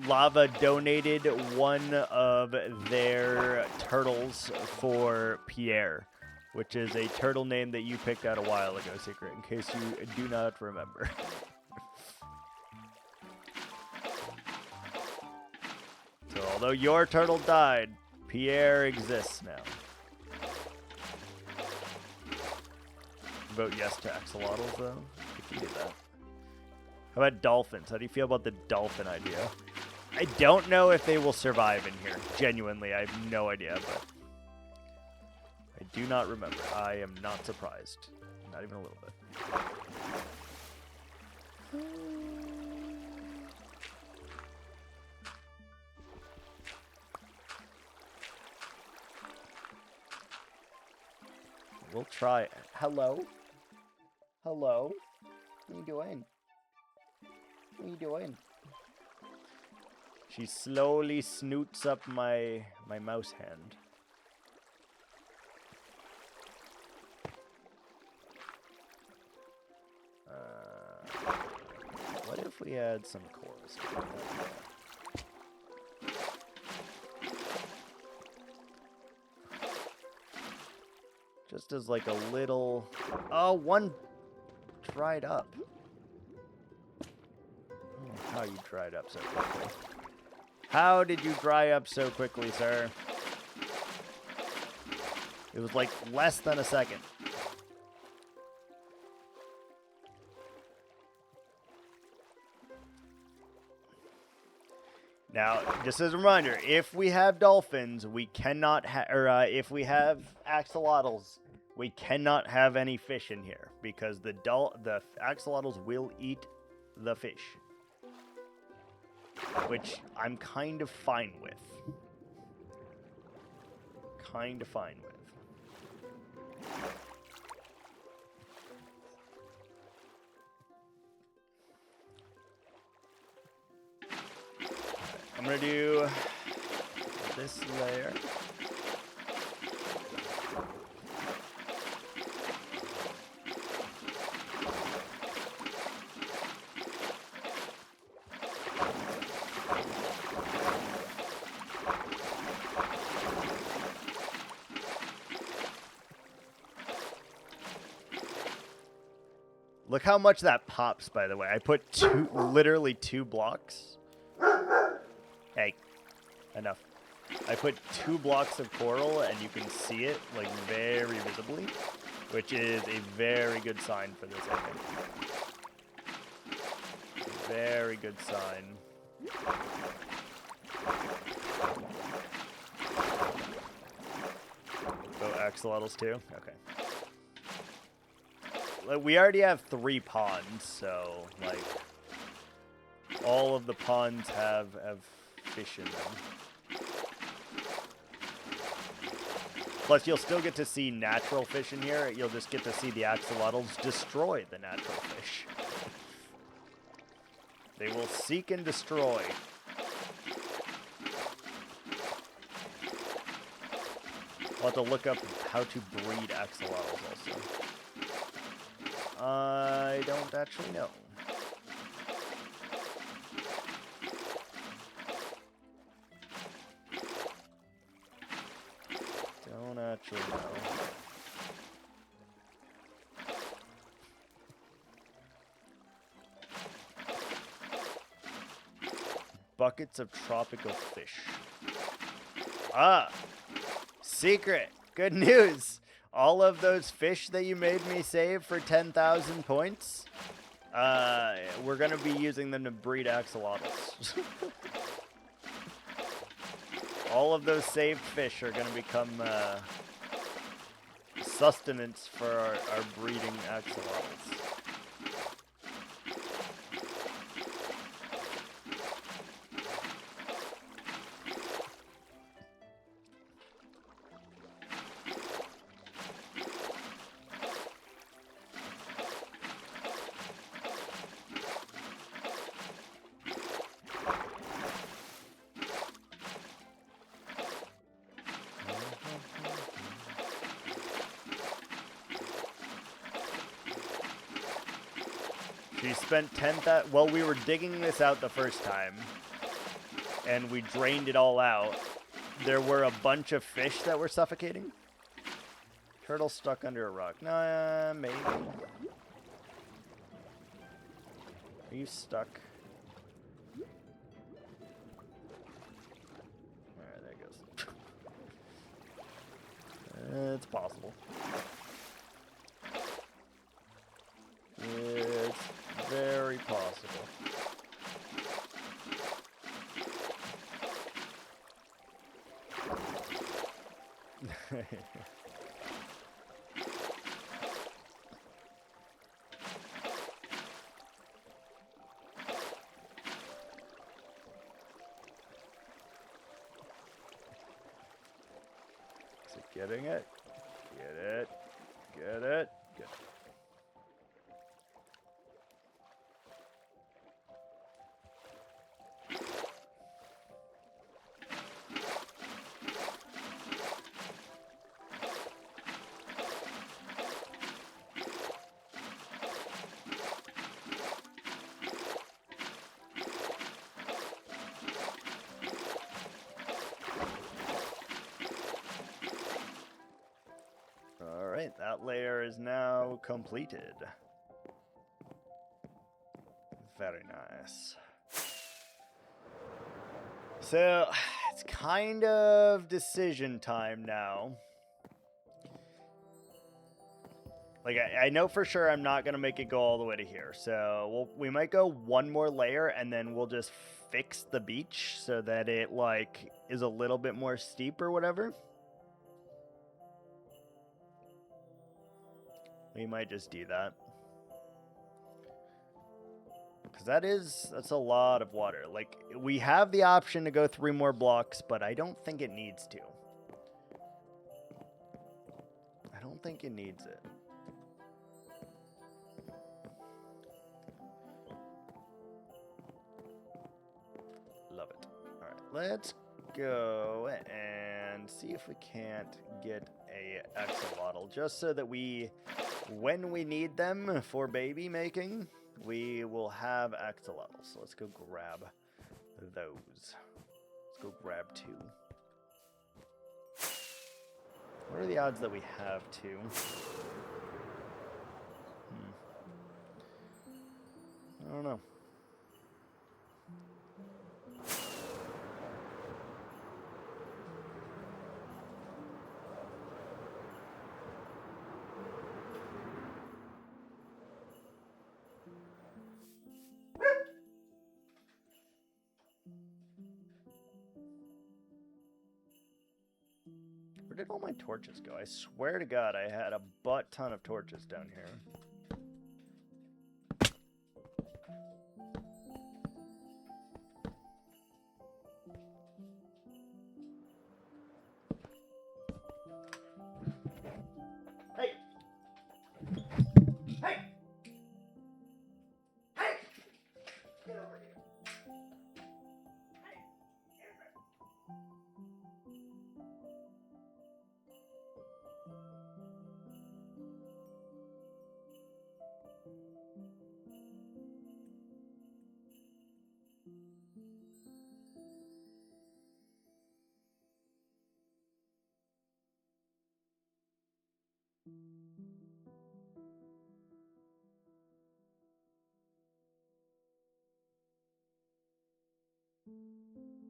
Lava donated one of their turtles for Pierre, which is a turtle name that you picked out a while ago, Secret, in case you do not remember. So although your turtle died, Pierre exists now. Vote yes to axolotls, though. You can do that. How about dolphins? How do you feel about the dolphin idea? I don't know if they will survive in here. Genuinely, I have no idea, but I do not remember. I am not surprised. Not even a little bit. We'll try it. Hello? Hello? What are you doing? What are you doing? She slowly snoots up my mouse hand. What if we add some cores? Just as like a little... Oh, one dried up. I don't know how you dried up so quickly. How did you dry up so quickly, sir? It was like less than a second. Now, just as a reminder, if we have dolphins, we cannot if we have axolotls, we cannot have any fish in here because the axolotls will eat the fish, which I'm kind of fine with. Kind of fine with. I'm gonna do this layer. Look how much that pops, by the way. I put literally two blocks. Hey, enough. I put 2 blocks of coral, and you can see it, like, very visibly, which is a very good sign for this, I think. Very good sign. Oh, axolotls too? Okay. We already have 3 ponds, so, like, all of the ponds have fish in them. Plus, you'll still get to see natural fish in here. You'll just get to see the axolotls destroy the natural fish. They will seek and destroy. I'll have to look up how to breed axolotls also. I don't actually know. Don't actually know. Buckets of tropical fish. Ah! Secret! Good news! All of those fish that you made me save for 10,000 points, we're going to be using them to breed axolotls. All of those saved fish are going to become sustenance for our breeding axolotls. She spent 10,000. Well, we were digging this out the first time, and we drained it all out. There were a bunch of fish that were suffocating. Turtle stuck under a rock. Nah, maybe. Are you stuck? Alright, there it goes. It's possible. It's very possible. Is it getting it? Get it. Get it. Get it. Alright, that layer is now completed. Very nice. So, it's kind of decision time now. Like, I know for sure I'm not going to make it go all the way to here. So, we might go one more layer, and then we'll just fix the beach so that it, like, is a little bit more steep or whatever. We might just do that. Because that's a lot of water. Like, we have the option to go 3 more blocks, but I don't think it needs to. I don't think it needs it. Love it. Alright, let's go and see if we can't get a axolotl, just so that when we need them for baby making, we will have axolotls. So let's go grab those. Let's go grab 2. What are the odds that we have 2? I don't know. Where did all my torches go? I swear to God, I had a butt ton of torches down here. Hey! Hey! Hey! Get over here.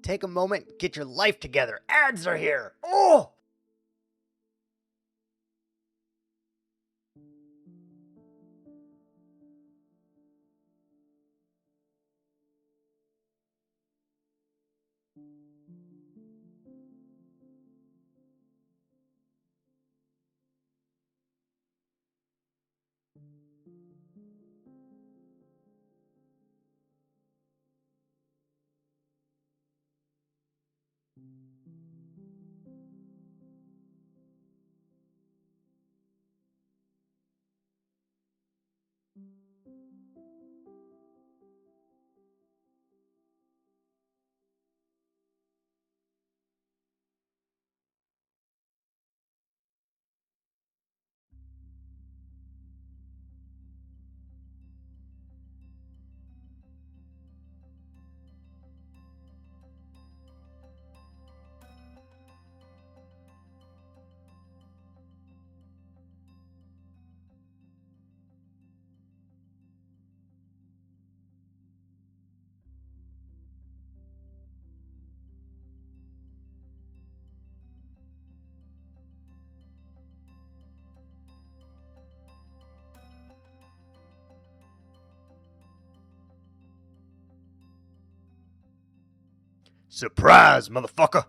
Take a moment, get your life together. Ads are here. Oh! Surprise, motherfucker!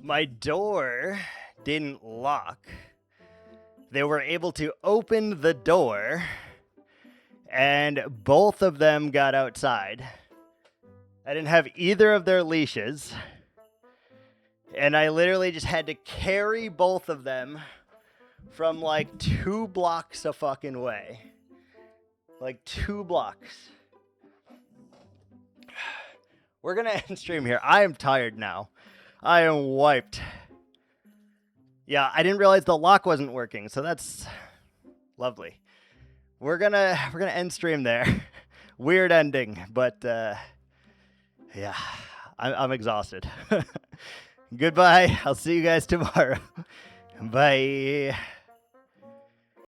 my door didn't lock. They were able to open the door, and both of them got outside. I didn't have either of their leashes, and I literally just had to carry both of them from like 2 blocks a fucking way. Like 2 blocks. We're gonna end stream here. I am tired now. I am wiped. Yeah, I didn't realize the lock wasn't working, so that's lovely. We're gonna end stream there. Weird ending, but yeah, I'm exhausted. Goodbye. I'll see you guys tomorrow. Bye.